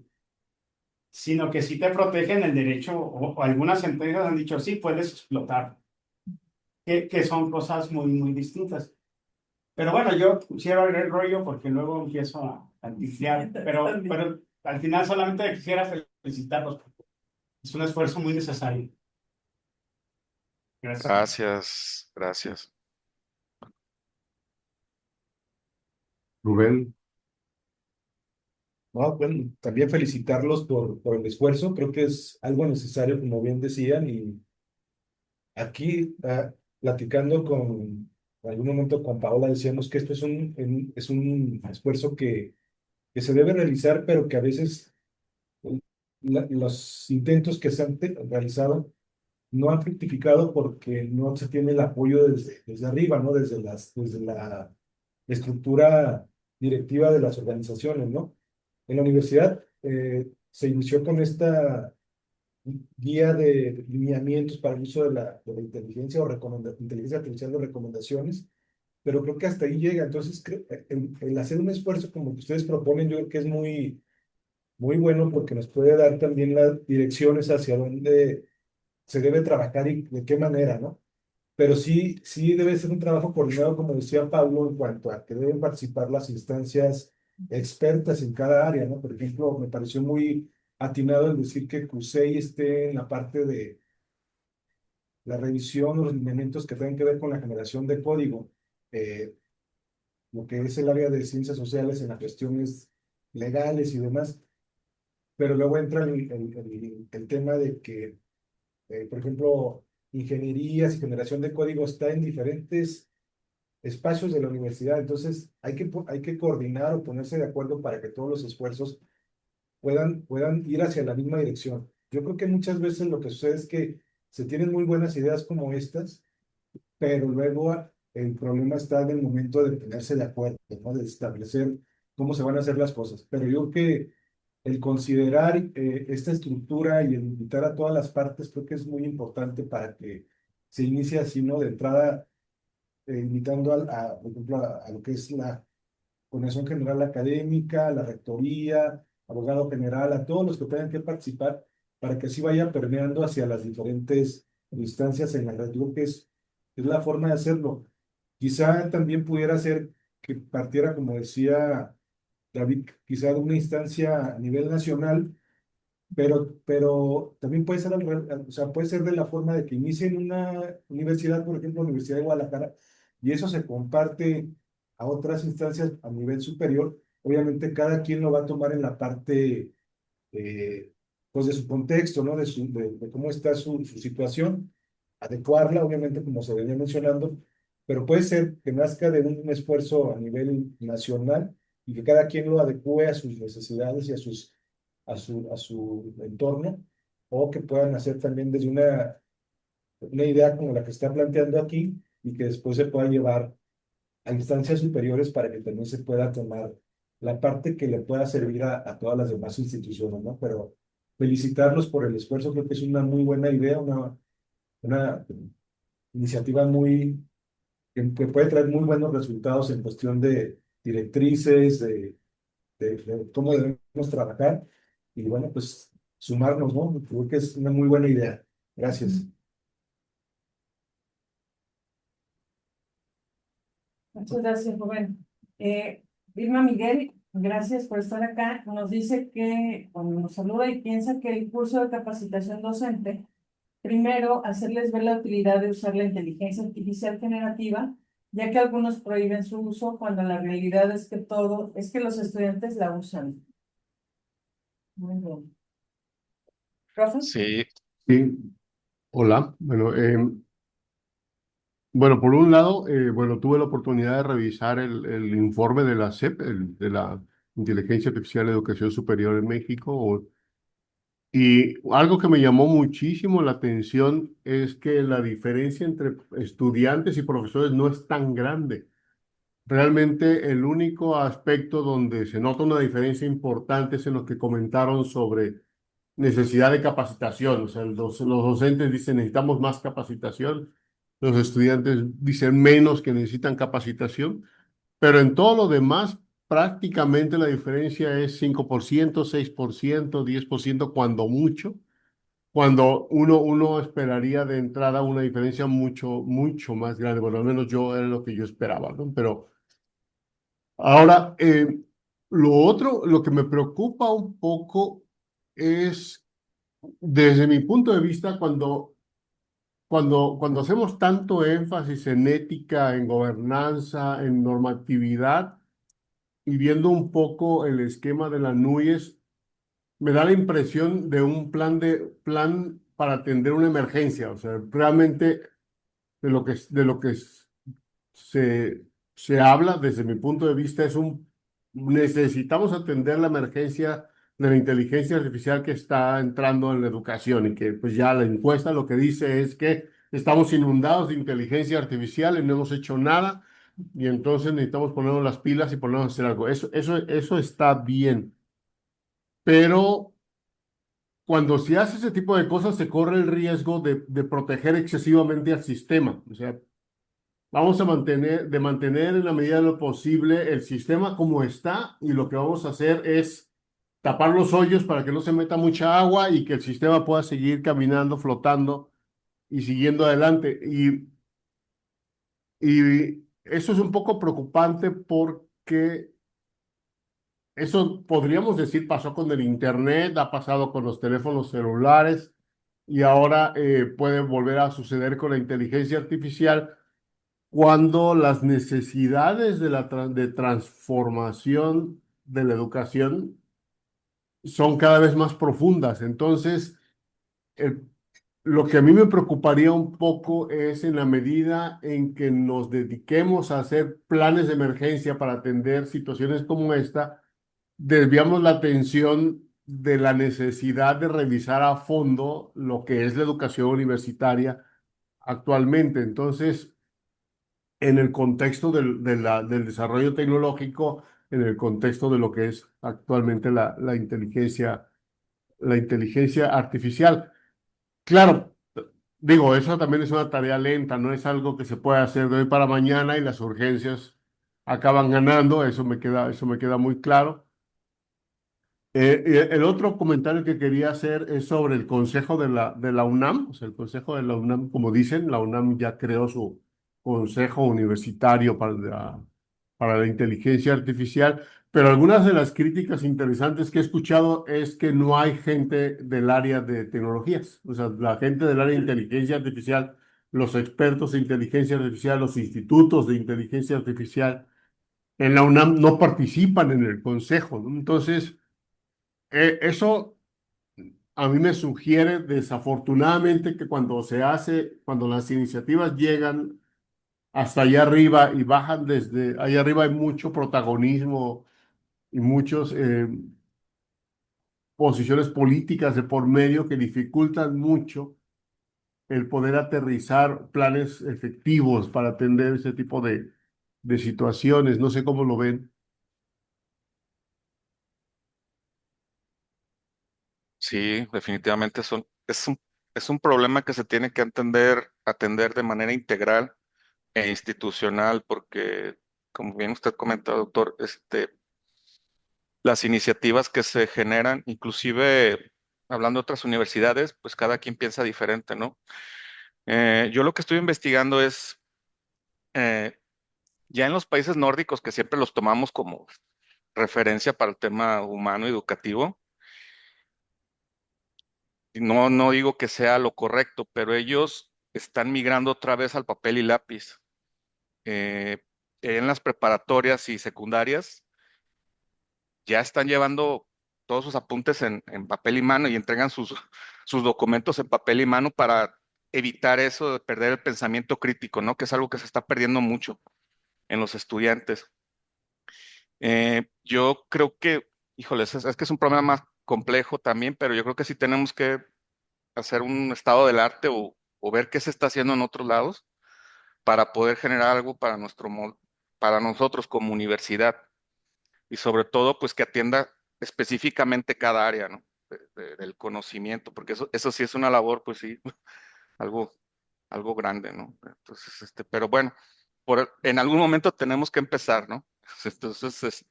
Sino que sí te protegen el derecho, o algunas empresas han dicho, sí, puedes explotar, que son cosas muy, muy distintas. Pero bueno, yo quisiera el rollo porque luego empiezo a ticiar, pero al final solamente quisiera felicitarlos. Es un esfuerzo muy necesario. Gracias. Gracias, gracias. Rubén, No, bueno, también felicitarlos por el esfuerzo, creo que es algo necesario, como bien decían, y aquí platicando en algún momento con Paola decíamos que esto es un esfuerzo que se debe realizar, pero que a veces los intentos que se han realizado no han fructificado porque no se tiene el apoyo desde arriba, ¿no? Desde la estructura directiva de las organizaciones, ¿no? En la universidad se inició con esta guía de lineamientos para el uso de la inteligencia o inteligencia artificial de recomendaciones, pero creo que hasta ahí llega. Entonces, el hacer un esfuerzo como que ustedes proponen, yo creo que es muy, muy bueno porque nos puede dar también las direcciones hacia dónde se debe trabajar y de qué manera, ¿no? Pero sí, sí debe ser un trabajo coordinado, como decía Pablo, en cuanto a que deben participar las instancias expertas en cada área, ¿no? Por ejemplo, me pareció muy atinado el decir que CUSEI esté en la parte de la revisión o los lineamientos que tengan que ver con la generación de código, eh, lo que es el área de ciencias sociales en las cuestiones legales y demás, pero luego entra el tema de que por ejemplo, ingenierías y generación de código está en diferentes espacios de la universidad, entonces hay que coordinar o ponerse de acuerdo para que todos los esfuerzos puedan ir hacia la misma dirección. Yo creo que muchas veces lo que sucede es que se tienen muy buenas ideas como estas, pero luego el problema está en el momento de ponerse de acuerdo, ¿no? De establecer cómo se van a hacer las cosas. Pero yo creo que el considerar esta estructura y el invitar a todas las partes creo que es muy importante para que se inicie así, ¿no? De entrada, invitando por ejemplo, a lo que es la Coordinación General Académica, la Rectoría, abogado general, a todos los que tengan que participar, para que así vaya permeando hacia las diferentes instancias en la red. Yo creo que es la forma de hacerlo. Quizá también pudiera ser que partiera, como decía David, quizá de una instancia a nivel nacional, pero también puede ser, o sea, puede ser de la forma de que inicie en una universidad, por ejemplo, la Universidad de Guadalajara, y eso se comparte a otras instancias a nivel superior. Obviamente cada quien lo va a tomar en la parte, pues de su contexto, ¿no? De cómo está su situación, adecuarla, obviamente, como se venía mencionando, pero puede ser que nazca de un esfuerzo a nivel nacional y que cada quien lo adecue a sus necesidades y a su entorno, o que puedan hacer también desde una idea como la que está planteando aquí y que después se pueda llevar a instancias superiores para que también se pueda tomar la parte que le pueda servir a todas las demás instituciones, ¿no? Pero felicitarlos por el esfuerzo, creo que es una muy buena idea, una iniciativa muy, que puede traer muy buenos resultados en cuestión de directrices, de cómo debemos trabajar y bueno, pues sumarnos, ¿no? Creo que es una muy buena idea. Gracias. Muchas gracias, Rubén. Vilma Miguel, gracias por estar acá. Nos dice que, cuando nos saluda y piensa que el curso de capacitación docente, primero, hacerles ver la utilidad de usar la inteligencia artificial generativa, ya que algunos prohíben su uso cuando la realidad es que los estudiantes la usan. Muy bien. ¿Profe? Sí, Sí, hola. Bueno, por un lado, bueno, tuve la oportunidad de revisar el informe de la SEP, de la Inteligencia Artificial de Educación Superior en México, y algo que me llamó muchísimo la atención es que la diferencia entre estudiantes y profesores no es tan grande. Realmente el único aspecto donde se nota una diferencia importante es en lo que comentaron sobre necesidad de capacitación. O sea, los docentes dicen necesitamos más capacitación, los estudiantes dicen menos que necesitan capacitación, pero en todo lo demás prácticamente la diferencia es 5%, 6%, 10% cuando mucho, cuando uno esperaría de entrada una diferencia mucho, mucho más grande. Bueno, al menos yo era lo que yo esperaba, ¿no? Pero ahora, lo otro, lo que me preocupa un poco es, desde mi punto de vista, cuando hacemos tanto énfasis en ética, en gobernanza, en normatividad, y viendo un poco el esquema de la NUYES, me da la impresión de un plan para atender una emergencia. O sea, realmente de lo que se, se habla desde mi punto de vista necesitamos atender la emergencia de la inteligencia artificial que está entrando en la educación y que pues ya la encuesta lo que dice es que estamos inundados de inteligencia artificial y no hemos hecho nada y entonces necesitamos ponernos las pilas y ponernos a hacer algo. Eso está bien, pero cuando se hace ese tipo de cosas se corre el riesgo de proteger excesivamente al sistema. O sea, vamos a mantener en la medida de lo posible el sistema como está y lo que vamos a hacer es tapar los hoyos para que no se meta mucha agua y que el sistema pueda seguir caminando, flotando y siguiendo adelante. Y eso es un poco preocupante porque eso podríamos decir pasó con el Internet, ha pasado con los teléfonos celulares y ahora puede volver a suceder con la inteligencia artificial cuando las necesidades de transformación de la educación son cada vez más profundas. Entonces, el- lo que a mí me preocuparía un poco es en la medida en que nos dediquemos a hacer planes de emergencia para atender situaciones como esta, desviamos la atención de la necesidad de revisar a fondo lo que es la educación universitaria actualmente. Entonces, en el contexto del desarrollo tecnológico, en el contexto de lo que es actualmente la inteligencia artificial. Claro, digo, eso también es una tarea lenta, no es algo que se puede hacer de hoy para mañana y las urgencias acaban ganando, eso me queda muy claro. Y el otro comentario que quería hacer es sobre el consejo de la UNAM. O sea, el consejo de la UNAM, como dicen, la UNAM ya creó su consejo universitario para la inteligencia artificial, pero algunas de las críticas interesantes que he escuchado es que no hay gente del área de tecnologías. O sea, la gente del área de inteligencia artificial, los expertos de inteligencia artificial, los institutos de inteligencia artificial en la UNAM no participan en el consejo, ¿no? Entonces, eso a mí me sugiere desafortunadamente que cuando las iniciativas llegan hasta allá arriba y bajan desde allá arriba hay mucho protagonismo y muchas posiciones políticas de por medio que dificultan mucho el poder aterrizar planes efectivos para atender ese tipo de situaciones. No sé cómo lo ven. sí, definitivamente es un problema que se tiene que atender de manera integral e institucional, porque, como bien usted comenta, doctor, las iniciativas que se generan, inclusive hablando de otras universidades, pues cada quien piensa diferente, ¿no? Yo lo que estoy investigando es, eh, ya en los países nórdicos, que siempre los tomamos como referencia para el tema humano educativo, no digo que sea lo correcto, pero ellos están migrando otra vez al papel y lápiz. Eh, en las preparatorias y secundarias ya están llevando todos sus apuntes en papel y mano y entregan sus documentos en papel y mano para evitar eso de perder el pensamiento crítico, ¿no? Que es algo que se está perdiendo mucho en los estudiantes. Yo creo que, híjoles, es que es un problema más complejo también, pero yo creo que sí tenemos que hacer un estado del arte o ver qué se está haciendo en otros lados para poder generar algo para para nosotros como universidad y sobre todo, pues que atienda específicamente cada área, ¿no? Del conocimiento, porque eso sí es una labor, pues sí, algo, algo grande, ¿no? Entonces, pero bueno, en algún momento tenemos que empezar, ¿no? Entonces,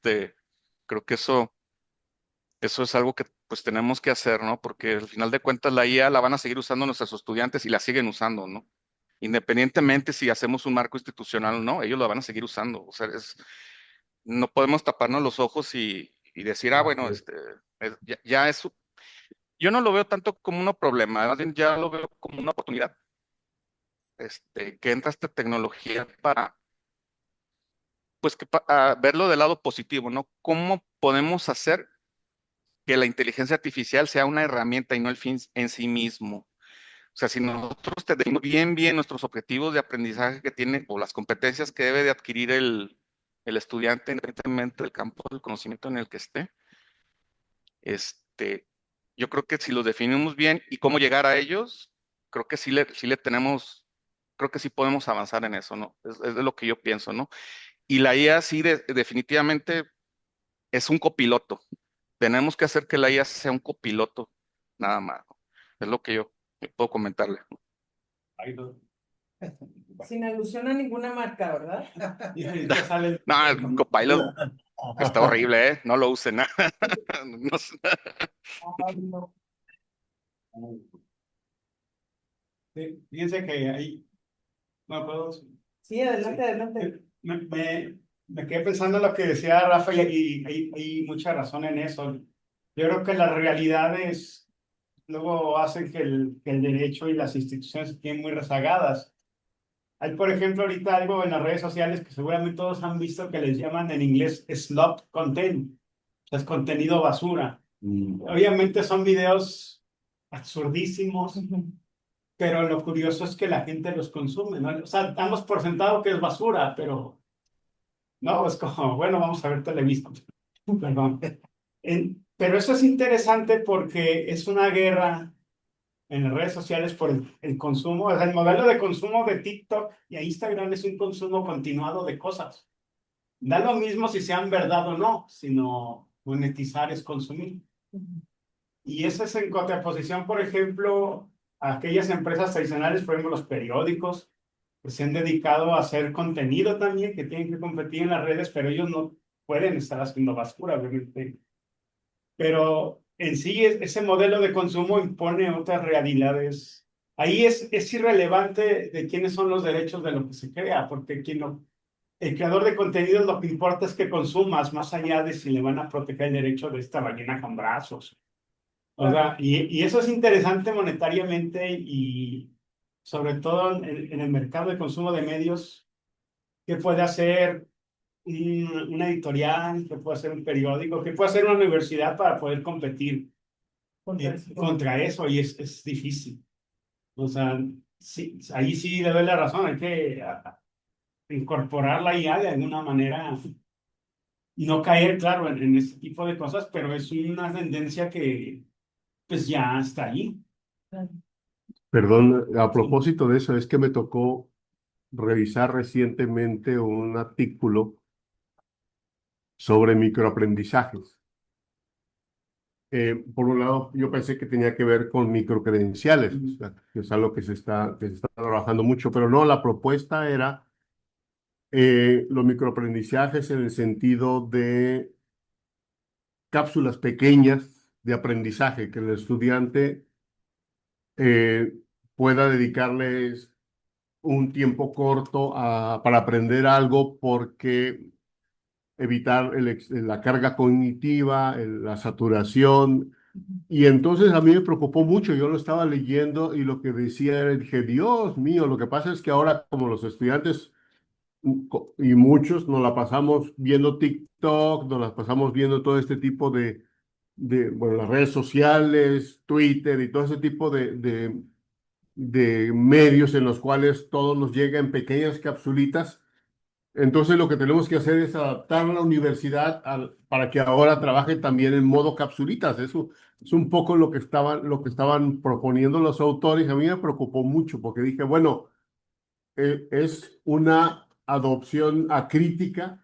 creo que eso es algo que pues tenemos que hacer, ¿no? Porque al final de cuentas la IA la van a seguir usando nuestros estudiantes y la siguen usando, ¿no? Independientemente si hacemos un marco institucional o no, ellos lo van a seguir usando. O sea, no podemos taparnos los ojos y decir, ah, bueno, ya es, yo no lo veo tanto como un problema, más bien ya lo veo como una oportunidad, que entra esta tecnología para, pues, verlo del lado positivo, ¿no? ¿Cómo podemos hacer que la inteligencia artificial sea una herramienta y no el fin en sí mismo? O sea, si nosotros tenemos bien nuestros objetivos de aprendizaje que tiene o las competencias que debe de adquirir el estudiante, independientemente del campo del conocimiento en el que esté, este, yo creo que si los definimos bien y cómo llegar a ellos, creo que sí le tenemos, creo que sí podemos avanzar en eso, ¿no? Es de lo que yo pienso, ¿no? Y la IA sí definitivamente es un copiloto. Tenemos que hacer que la IA sea un copiloto, nada más, ¿no? Es lo que yo puedo comentarle. Ay, no. Sin alusión a ninguna marca, ¿verdad? Y ahorita sale No, el Copilot está horrible, ¿eh? No lo usen. No sé. Ay, no. Sí, fíjense que ahí, no puedo. Sí, adelante, adelante. Me quedé pensando en lo que decía Rafa y hay mucha razón en eso. Yo creo que las realidades luego hacen que el derecho y las instituciones estén muy rezagadas. Hay, por ejemplo, ahorita algo en las redes sociales que seguramente todos han visto que les llaman en inglés slop content, o sea, es contenido basura. Obviamente son videos absurdísimos, pero lo curioso es que la gente los consume, ¿no? O sea, damos por sentado que es basura, pero no, es como, bueno, vamos a ver televisión. Perdón. Pero eso es interesante porque es una guerra en las redes sociales por el consumo. O sea, el modelo de consumo de TikTok y Instagram es un consumo continuado de cosas. Da lo mismo si sean verdad o no, sino monetizar es consumir. Y eso es en contraposición, por ejemplo, a aquellas empresas tradicionales, por ejemplo, los periódicos, que se han dedicado a hacer contenido también, que tienen que competir en las redes, pero ellos no pueden estar haciendo basura, obviamente. Pero en sí, ese modelo de consumo impone otras realidades. Ahí es irrelevante de quiénes son los derechos de lo que se crea, porque el creador de contenidos lo que importa es que consumas, más allá de si le van a proteger el derecho de esta ballena con brazos. O sea, y eso es interesante monetariamente y sobre todo en el mercado de consumo de medios, ¿qué puede hacer una editorial, qué puede hacer un periódico, qué puede hacer una universidad para poder competir contra eso? Y es difícil. O sea, sí, ahí sí le doy la razón, hay que incorporar la IA de alguna manera, no caer, claro, en este tipo de cosas, pero es una tendencia que pues ya está ahí. Perdón, a propósito de eso, es que me tocó revisar recientemente un artículo sobre microaprendizajes. Por un lado, yo pensé que tenía que ver con microcredenciales, o sea, que es algo que se está trabajando mucho, pero no, la propuesta era los microaprendizajes en el sentido de cápsulas pequeñas de aprendizaje, que el estudiante eh, pueda dedicarles un tiempo corto para aprender algo, porque evitar la carga cognitiva, la saturación. Y entonces a mí me preocupó mucho, yo lo estaba leyendo y lo que decía era, dije, Dios mío, lo que pasa es que ahora como los estudiantes y muchos nos la pasamos viendo TikTok, nos la pasamos viendo todo este tipo bueno, las redes sociales, Twitter y todo ese tipo de medios en los cuales todo nos llega en pequeñas capsulitas. Entonces lo que tenemos que hacer es adaptar la universidad para que ahora trabaje también en modo capsulitas. Eso es un poco lo que estaban proponiendo los autores. A mí me preocupó mucho porque dije, bueno, es una adopción acrítica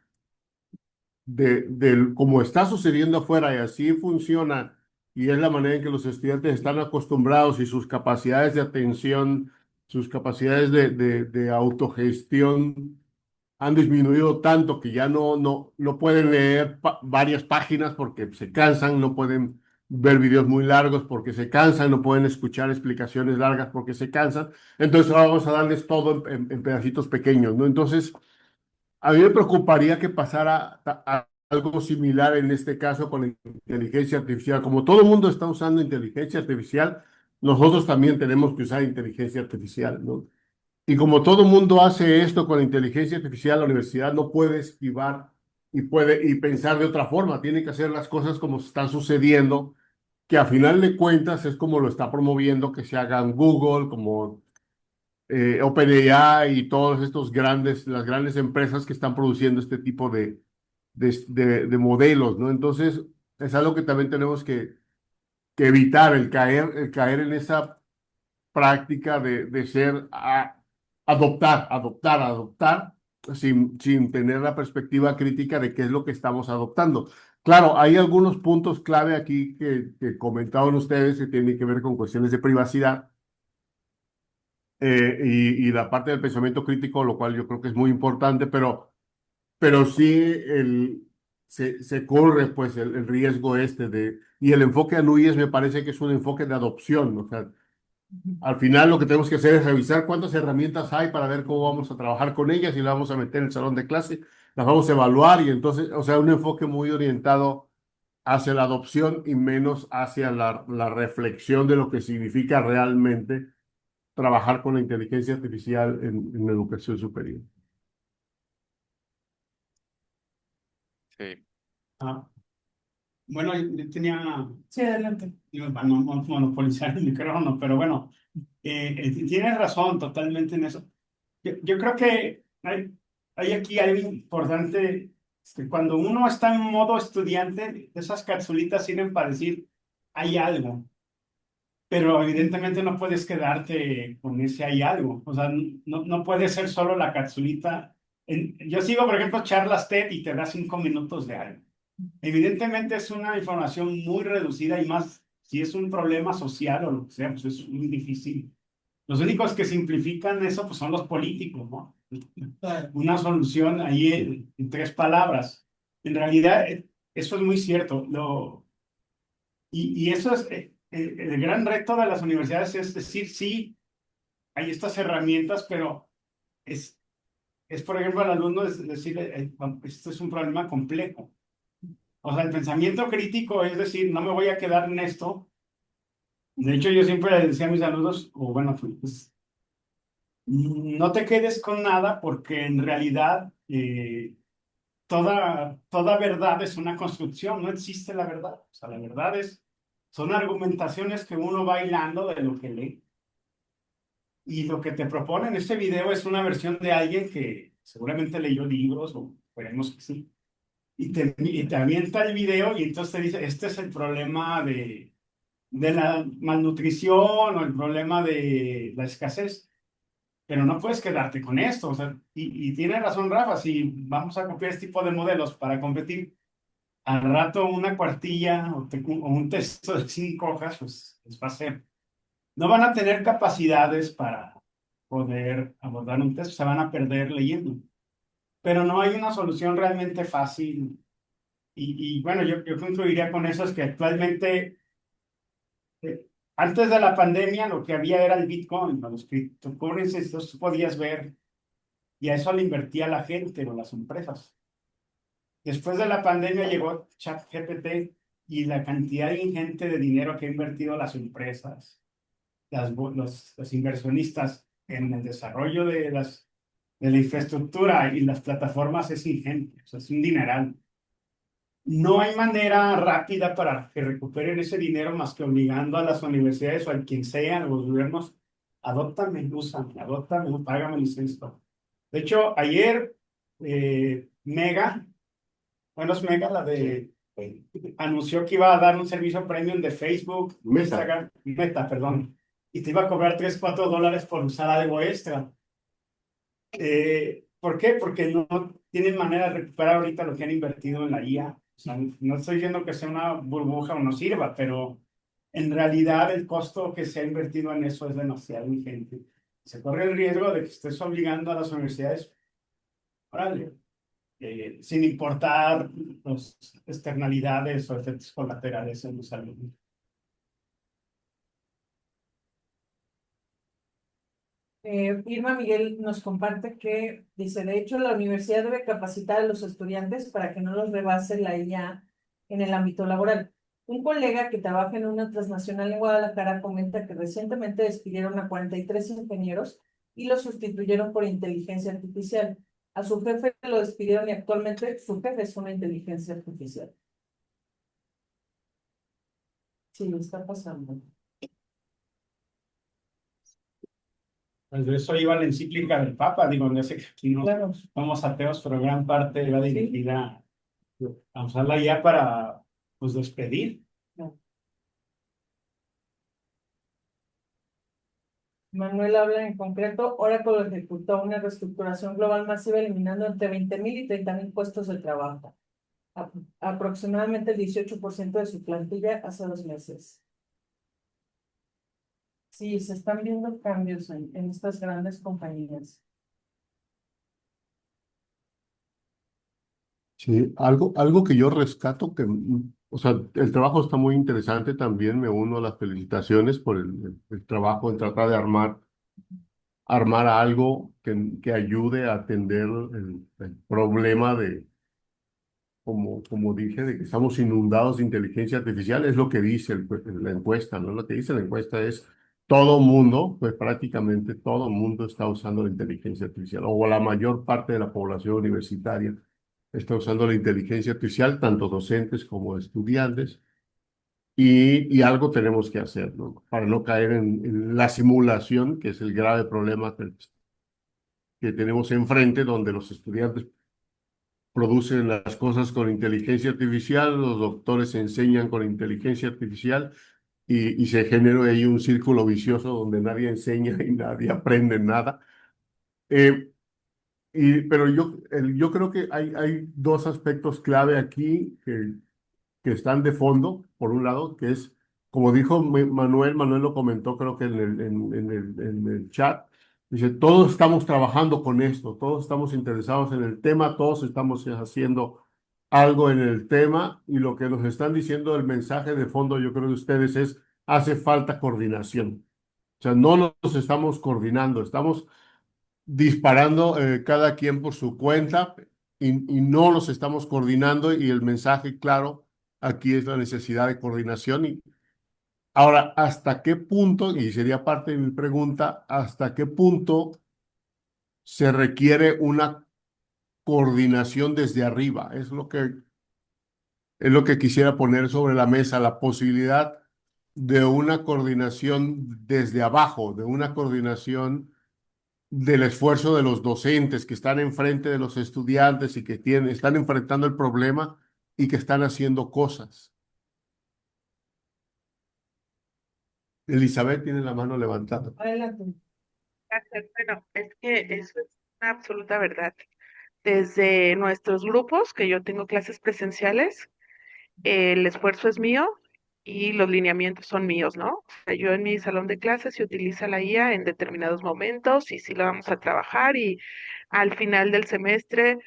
de cómo está sucediendo afuera, y así funciona, y es la manera en que los estudiantes están acostumbrados, y sus capacidades de atención, sus capacidades de autogestión han disminuido tanto que ya no pueden leer varias páginas porque se cansan, no pueden ver videos muy largos porque se cansan, no pueden escuchar explicaciones largas porque se cansan. Entonces ahora vamos a darles todo en pedacitos pequeños, ¿no? Entonces, a mí me preocuparía que pasara algo similar en este caso con la inteligencia artificial. Como todo el mundo está usando inteligencia artificial, nosotros también tenemos que usar inteligencia artificial, ¿no? Y como todo mundo hace esto con la inteligencia artificial, la universidad no puede esquivar y pensar de otra forma. Tiene que hacer las cosas como están sucediendo, que a final de cuentas es como lo está promoviendo que se hagan Google, como OpenAI y todos estos las grandes empresas que están produciendo este tipo de modelos, ¿no? Entonces, es algo que también tenemos que evitar, el caer en esa práctica de ser adoptar, sin tener la perspectiva crítica de qué es lo que estamos adoptando. Claro, hay algunos puntos clave aquí que comentaban ustedes que tienen que ver con cuestiones de privacidad, y la parte del pensamiento crítico, lo cual yo creo que es muy importante, pero sí se corre pues el riesgo y el enfoque a Núñez me parece que es un enfoque de adopción, ¿no? O sea, al final lo que tenemos que hacer es revisar cuántas herramientas hay para ver cómo vamos a trabajar con ellas, y las vamos a meter en el salón de clase, las vamos a evaluar, y entonces, o sea, un enfoque muy orientado hacia la adopción y menos hacia la reflexión de lo que significa realmente trabajar con la inteligencia artificial en la educación superior. Sí. Ah, bueno, yo tenía, Sí, adelante. digo, para no monopolizar el micrófono, pero bueno, tienes razón totalmente en eso. Yo creo que hay aquí algo importante, es que cuando uno está en modo estudiante, esas capsulitas sirven para decir, hay algo, pero evidentemente no puedes quedarte con ese hay algo, o sea, no puede ser solo la capsulita. Yo sigo, por ejemplo, charlas TED y te da 5 minutos de algo. Evidentemente es una información muy reducida, y más si es un problema social o lo que sea, pues es muy difícil. Los únicos que simplifican eso pues son los políticos, ¿no? Una solución ahí en 3 palabras. En realidad, eso es muy cierto. Y eso es el gran reto de las universidades, es decir, sí, hay estas herramientas, pero es, por ejemplo, al alumno decir, esto es un problema complejo. O sea, el pensamiento crítico es decir, no me voy a quedar en esto. De hecho, yo siempre les decía a mis alumnos, o bueno, pues no te quedes con nada, porque en realidad toda verdad es una construcción, no existe la verdad. O sea, la verdad son argumentaciones que uno va hilando de lo que lee. Y lo que te propone en este video es una versión de alguien que seguramente leyó libros, o esperemos que sí, y te avienta el video, y entonces te dice, este es el problema de la malnutrición o el problema de la escasez. Pero no puedes quedarte con esto, o sea, y tiene razón Rafa, si vamos a copiar este tipo de modelos para competir, al rato una cuartilla o un texto de 5 hojas, pues va a ser, no van a tener capacidades para poder abordar un texto, se van a perder leyendo. pero no hay una solución realmente fácil. Y bueno, yo concluiría con eso, es que actualmente, eh, antes de la pandemia, lo que había era el Bitcoin, ¿no? Los cryptocurrencies, los podías ver, y a eso le invertía la gente o las empresas. Después de la pandemia llegó ChatGPT y la cantidad ingente de dinero que han invertido las empresas, los inversionistas en el desarrollo de la infraestructura y las plataformas es ingente, o sea, es un dineral. No hay manera rápida para que recuperen ese dinero más que obligando a las universidades o a quien sea, a los gobiernos, adóptame, úsame, adóptame, págame licencia. De hecho, ayer Mega, bueno, es Mega, anunció que iba a dar un servicio premium de Facebook, Instagram, Meta, perdón, y te iba a cobrar $3, $4 por usar algo extra. ¿Por qué? Porque no tienen manera de recuperar ahorita lo que han invertido en la IA. O sea, no estoy diciendo que sea una burbuja o no sirva, pero en realidad el costo que se ha invertido en eso es demasiado ingente. Se corre el riesgo de que estés obligando a las universidades, órale, sin importar las externalidades o efectos colaterales en los alumnos. Irma Miguel nos comparte que dice, de hecho, la universidad debe capacitar a los estudiantes para que no los rebase la IA en el ámbito laboral. Un colega que trabaja en una transnacional en Guadalajara comenta que recientemente despidieron a 43 ingenieros y los sustituyeron por inteligencia artificial. A su jefe lo despidieron y actualmente su jefe es una inteligencia artificial. Sí, está pasando. Pues de eso iba la encíclica del Papa, digo, ya sé que aquí no Claro. somos ateos, pero gran parte iba dirigida a usarla ya para, pues, despedir. Manuel habla en concreto, Oracle ejecutó una reestructuración global masiva eliminando entre 20,000 y 30,000 puestos de trabajo, aproximadamente el 18% de su plantilla hace 2 meses. Sí, se están viendo cambios en estas grandes compañías. Sí, algo que yo rescato, o sea, el trabajo está muy interesante también, me uno a las felicitaciones por el trabajo en tratar de armar algo que ayude a atender el problema de, como dije, de que estamos inundados de inteligencia artificial, es lo que dice la encuesta, ¿no? Lo que dice la encuesta es, todo mundo, pues prácticamente todo mundo está usando la inteligencia artificial, o la mayor parte de la población universitaria está usando la inteligencia artificial, tanto docentes como estudiantes, y algo tenemos que hacer, ¿no? Para no caer en la simulación, que es el grave problema que tenemos enfrente, donde los estudiantes producen las cosas con inteligencia artificial, los doctores enseñan con inteligencia artificial y se genera ahí un círculo vicioso donde nadie enseña y nadie aprende nada. Eh, pero yo creo que hay dos aspectos clave aquí que están de fondo, por un lado, que es, como dijo Manuel lo comentó creo que en el chat, dice, todos estamos trabajando con esto, todos estamos interesados en el tema, todos estamos haciendo algo en el tema y lo que nos están diciendo el mensaje de fondo, yo creo de ustedes es, hace falta coordinación. O sea, no nos estamos coordinando, estamos disparando cada quien por su cuenta y no nos estamos coordinando y el mensaje claro aquí es la necesidad de coordinación. Y ahora, ¿hasta qué punto, y sería parte de mi pregunta, hasta qué punto se requiere una coordinación desde arriba? Es lo que quisiera poner sobre la mesa, la posibilidad de una coordinación desde abajo, de una coordinación del esfuerzo de los docentes que están enfrente de los estudiantes y que están enfrentando el problema y que están haciendo cosas. Elizabeth tiene la mano levantada. Adelante. Gracias. Bueno, es que eso es una absoluta verdad. Desde nuestros grupos, que yo tengo clases presenciales, el esfuerzo es mío y los lineamientos son míos, ¿no? O sea, yo en mi salón de clases se utiliza la IA en determinados momentos y sí la vamos a trabajar y al final del semestre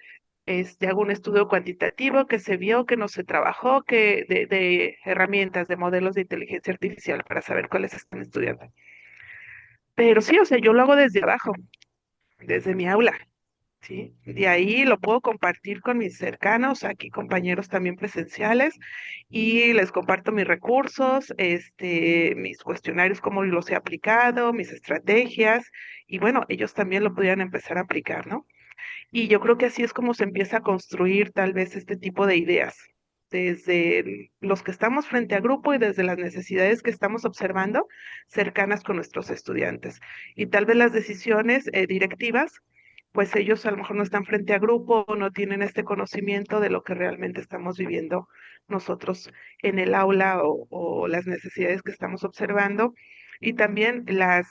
hago un estudio cuantitativo que se vio, que no se trabajó, que de herramientas, de modelos de inteligencia artificial para saber cuáles están estudiando. Pero sí, o sea, yo lo hago desde abajo, desde mi aula. ¿Sí? De ahí lo puedo compartir con mis cercanos, aquí compañeros también presenciales, y les comparto mis recursos, mis cuestionarios, cómo los he aplicado, mis estrategias, y bueno, ellos también lo pudieran empezar a aplicar, ¿no? Y yo creo que así es como se empieza a construir tal vez este tipo de ideas, desde los que estamos frente a grupo y desde las necesidades que estamos observando cercanas con nuestros estudiantes. Y tal vez las decisiones directivas, pues ellos a lo mejor no están frente a grupo o no tienen este conocimiento de lo que realmente estamos viviendo nosotros en el aula o las necesidades que estamos observando. Y también la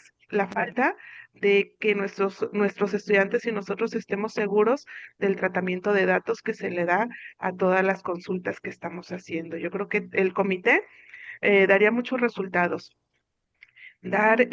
falta de que nuestros estudiantes y nosotros estemos seguros del tratamiento de datos que se le da a todas las consultas que estamos haciendo. Yo creo que el comité daría muchos resultados, dar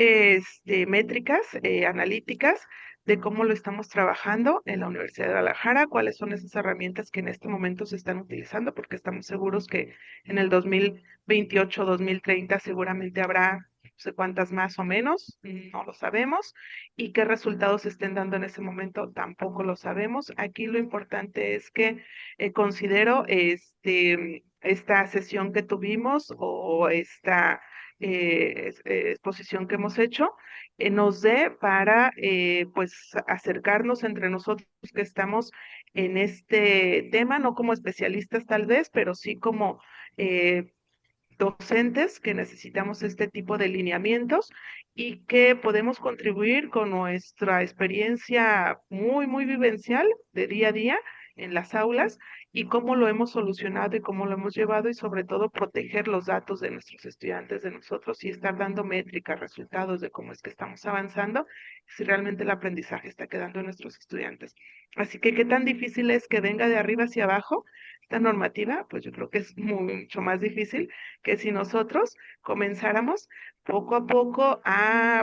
métricas analíticas de cómo lo estamos trabajando en la Universidad de Guadalajara, cuáles son esas herramientas que en este momento se están utilizando, porque estamos seguros que en el 2028, 2030 seguramente habrá no sé cuántas más o menos, no lo sabemos, y qué resultados estén dando en ese momento tampoco lo sabemos. Aquí lo importante es que considero esta sesión que tuvimos o esta exposición que hemos hecho, nos dé para pues acercarnos entre nosotros que estamos en este tema, no como especialistas tal vez, pero sí como docentes que necesitamos este tipo de lineamientos y que podemos contribuir con nuestra experiencia muy, muy vivencial de día a día en las aulas y cómo lo hemos solucionado y cómo lo hemos llevado y sobre todo proteger los datos de nuestros estudiantes, de nosotros y estar dando métricas, resultados de cómo es que estamos avanzando, si realmente el aprendizaje está quedando en nuestros estudiantes. Así que qué tan difícil es que venga de arriba hacia abajo esta normativa, pues yo creo que es mucho más difícil que si nosotros comenzáramos poco a poco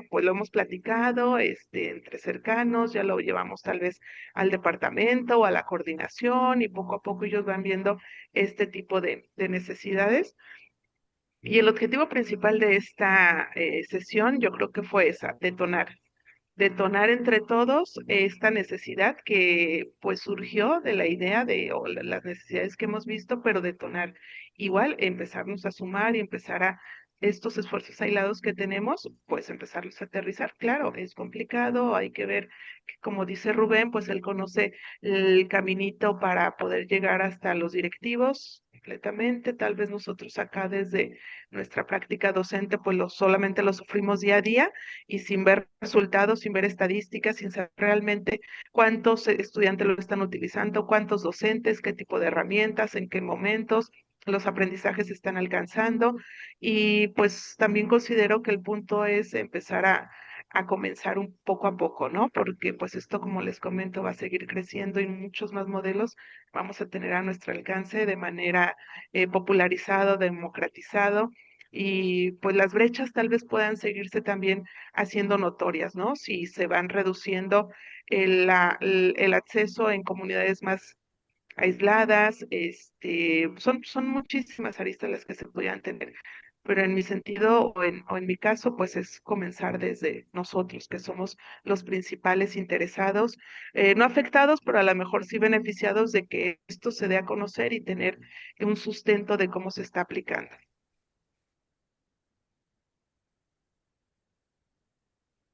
pues lo hemos platicado, entre cercanos, ya lo llevamos tal vez al departamento o a la coordinación y poco a poco ellos van viendo este tipo de necesidades. Y el objetivo principal de esta sesión yo creo que fue esa, detonar entre todos esta necesidad que pues surgió de la idea o las necesidades que hemos visto, pero detonar igual, empezarnos a sumar y empezar a estos esfuerzos aislados que tenemos, pues empezarlos a aterrizar. Claro, es complicado, hay que ver, que, como dice Rubén, pues él conoce el caminito para poder llegar hasta los directivos completamente. Tal vez nosotros acá desde nuestra práctica docente, pues solamente lo sufrimos día a día y sin ver resultados, sin ver estadísticas, sin saber realmente cuántos estudiantes lo están utilizando, cuántos docentes, qué tipo de herramientas, en qué momentos los aprendizajes se están alcanzando. Y pues también considero que el punto es empezar a comenzar un poco a poco, ¿no? Porque pues esto, como les comento, va a seguir creciendo y muchos más modelos vamos a tener a nuestro alcance de manera popularizado, democratizado y pues las brechas tal vez puedan seguirse también haciendo notorias, ¿no? Si se van reduciendo el acceso en comunidades más aisladas, son muchísimas aristas las que se podrían tener, pero en mi sentido o en mi caso, pues es comenzar desde nosotros, que somos los principales interesados, no afectados, pero a lo mejor sí beneficiados de que esto se dé a conocer y tener un sustento de cómo se está aplicando.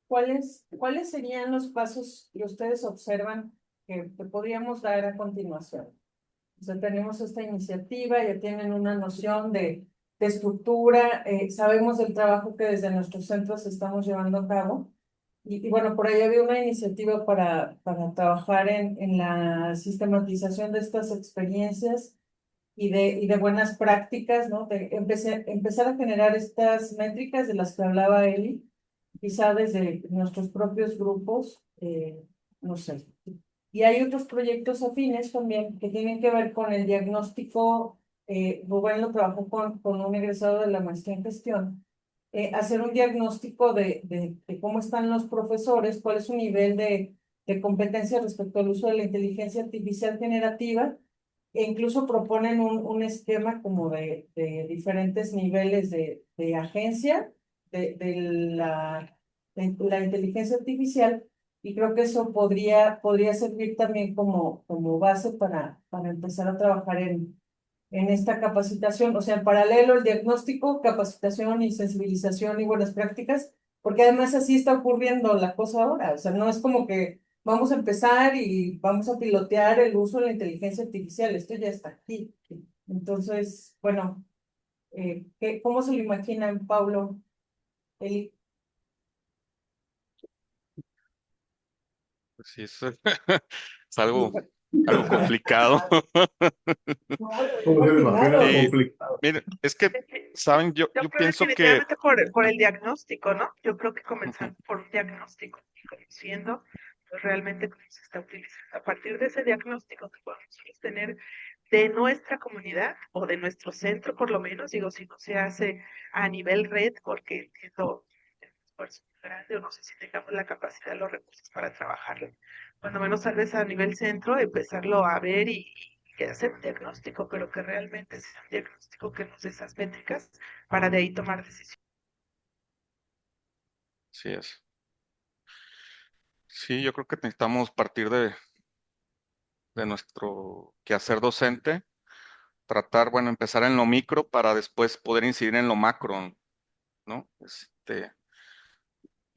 ¿Cuáles serían los pasos que ustedes observan que podríamos dar a continuación? O sea, tenemos esta iniciativa, ya tienen una noción de estructura, sabemos del trabajo que desde nuestros centros estamos llevando a cabo. Y bueno, por ahí había una iniciativa para trabajar en la sistematización de estas experiencias y de buenas prácticas, ¿no? De empezar a generar estas métricas de las que hablaba Eli, quizá desde nuestros propios grupos, no sé. Y hay otros proyectos afines también que tienen que ver con el diagnóstico Rubén lo trabajó con un egresado de la maestría en gestión, hacer un diagnóstico de cómo están los profesores, cuál es su nivel de competencia respecto al uso de la inteligencia artificial generativa, e incluso proponen un esquema como de diferentes niveles de agencia de la inteligencia artificial, y creo que eso podría servir también como base para empezar a trabajar en esta capacitación, o sea, en paralelo el diagnóstico, capacitación y sensibilización y buenas prácticas, porque además así está ocurriendo la cosa ahora, o sea, no es como que vamos a empezar y vamos a pilotear el uso de la inteligencia artificial, esto ya está aquí. Entonces, bueno, ¿cómo se lo imaginan, Paulo? Eli? Pues sí, es algo complicado. No, ¿Cómo se lo imagina? Sí, Complicado. miren, es que, ¿saben? Yo Creo pienso que definitivamente por el diagnóstico, ¿no? Yo creo que comenzando por un diagnóstico y conociendo pues, realmente cómo se está utilizando. A partir de ese diagnóstico que podemos nosotros tener de nuestra comunidad o de nuestro centro, por lo menos, digo, si no se hace a nivel red, porque entiendo que es un esfuerzo muy grande o no sé si tengamos la capacidad, los recursos para trabajarlo. Cuando menos tal vez a nivel centro, empezarlo a ver y que hacer un diagnóstico, pero que realmente sea un diagnóstico que nos dé esas métricas para de ahí tomar decisiones. sí es. Sí, yo creo que necesitamos partir de nuestro quehacer docente, tratar, bueno, empezar en lo micro para después poder incidir en lo macro, ¿no?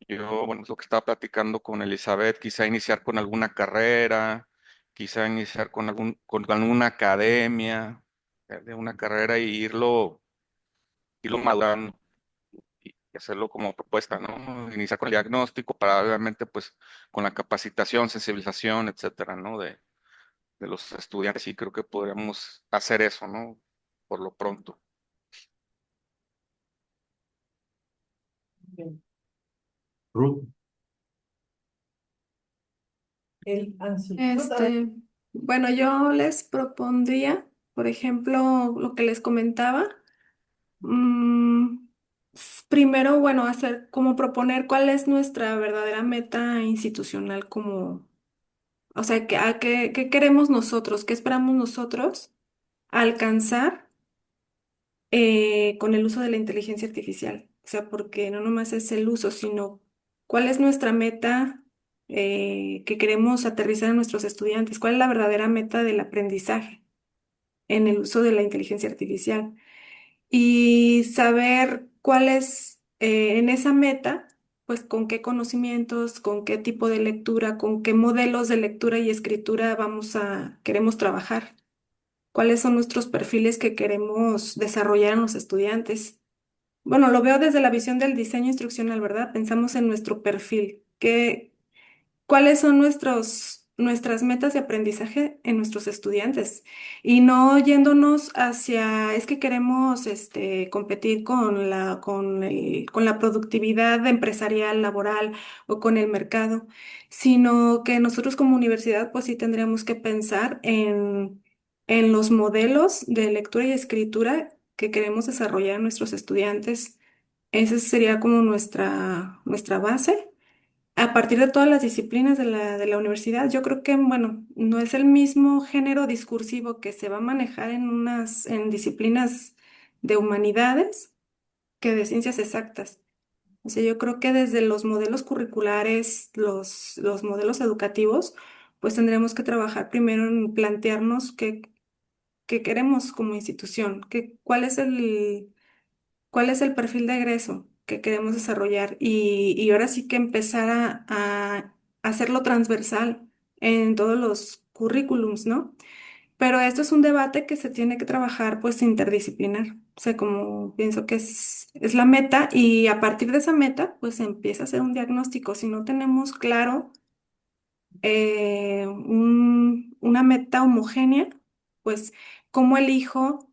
Yo, bueno, es lo que estaba platicando con Elizabeth, quizá iniciar con alguna carrera, quizá iniciar con alguna academia, de una carrera y irlo madurando y hacerlo como propuesta, ¿no? Iniciar con el diagnóstico para obviamente pues con la capacitación, sensibilización, etcétera, ¿no? De los estudiantes y creo que podríamos hacer eso, ¿no? Por lo pronto. Bien. Ruth, Sí. Ruth, a ver. Bueno, yo les propondría, por ejemplo, lo que les comentaba. Primero, bueno, hacer como proponer cuál es nuestra verdadera meta institucional, como, o sea, qué queremos nosotros, qué esperamos nosotros alcanzar con el uso de la inteligencia artificial. O sea, porque no nomás es el uso, sino cuál es nuestra meta que queremos aterrizar en nuestros estudiantes, cuál es la verdadera meta del aprendizaje en el uso de la inteligencia artificial y saber cuál es en esa meta, pues con qué conocimientos, con qué tipo de lectura, con qué modelos de lectura y escritura queremos trabajar, cuáles son nuestros perfiles que queremos desarrollar en los estudiantes. Bueno, lo veo desde la visión del diseño instruccional, ¿verdad? Pensamos en nuestro perfil, cuáles son nuestras metas de aprendizaje en nuestros estudiantes y no yéndonos hacia, es que queremos competir con la productividad empresarial, laboral o con el mercado, sino que nosotros como universidad pues sí tendríamos que pensar en los modelos de lectura y escritura que queremos desarrollar en nuestros estudiantes. Esa sería como nuestra base a partir de todas las disciplinas de la universidad. Yo creo que, bueno, no es el mismo género discursivo que se va a manejar en disciplinas de humanidades que de ciencias exactas. O sea, yo creo que desde los modelos curriculares, los modelos educativos, pues tendremos que trabajar primero en plantearnos qué queremos como institución, cuál es el perfil de egreso que queremos desarrollar y ahora sí que empezar a hacerlo transversal en todos los currículums, ¿no? Pero esto es un debate que se tiene que trabajar pues interdisciplinar. O sea, como pienso que es la meta y a partir de esa meta pues se empieza a hacer un diagnóstico. Si no tenemos claro una meta homogénea, pues ¿cómo elijo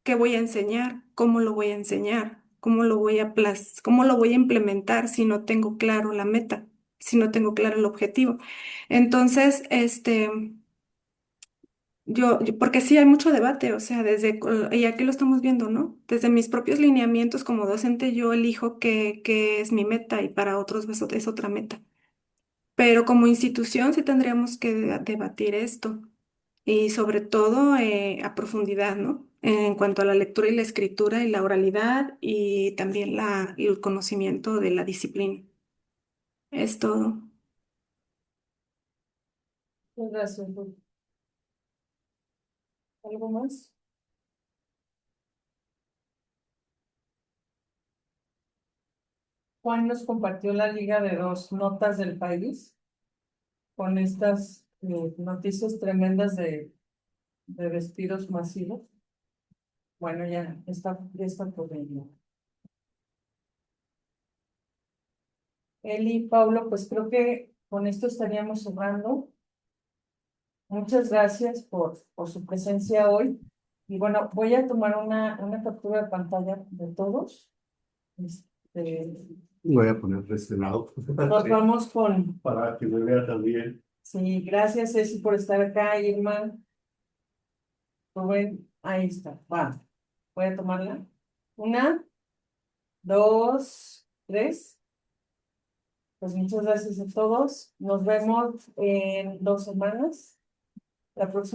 qué voy a enseñar? ¿Cómo lo voy a enseñar? ¿Cómo lo voy a implementar si no tengo claro la meta, si no tengo claro el objetivo? Entonces, Porque sí hay mucho debate, o sea, y aquí lo estamos viendo, ¿no? Desde mis propios lineamientos como docente, yo elijo qué es mi meta y para otros es otra meta. Pero como institución sí tendríamos que debatir esto y sobre todo a profundidad, ¿no? En cuanto a la lectura y la escritura y la oralidad y también el conocimiento de la disciplina. Es todo. Muchas gracias, Ruth. ¿Algo más? Juan nos compartió la liga de 2 notas del país con estas noticias tremendas de despidos masivos. Bueno, ya está por ello. Eli, Paulo, pues creo que con esto estaríamos cerrando. Muchas gracias por su presencia hoy. Y bueno, voy a tomar una captura de pantalla de todos. Voy a poner de este lado. Nos vamos con... Para que me vea también. Sí, gracias, Ceci, por estar acá, Irma. Rubén, ahí está. Va. Voy a tomarla. 1, 2, 3. Pues muchas gracias a todos. Nos vemos en 2 semanas. La próxima.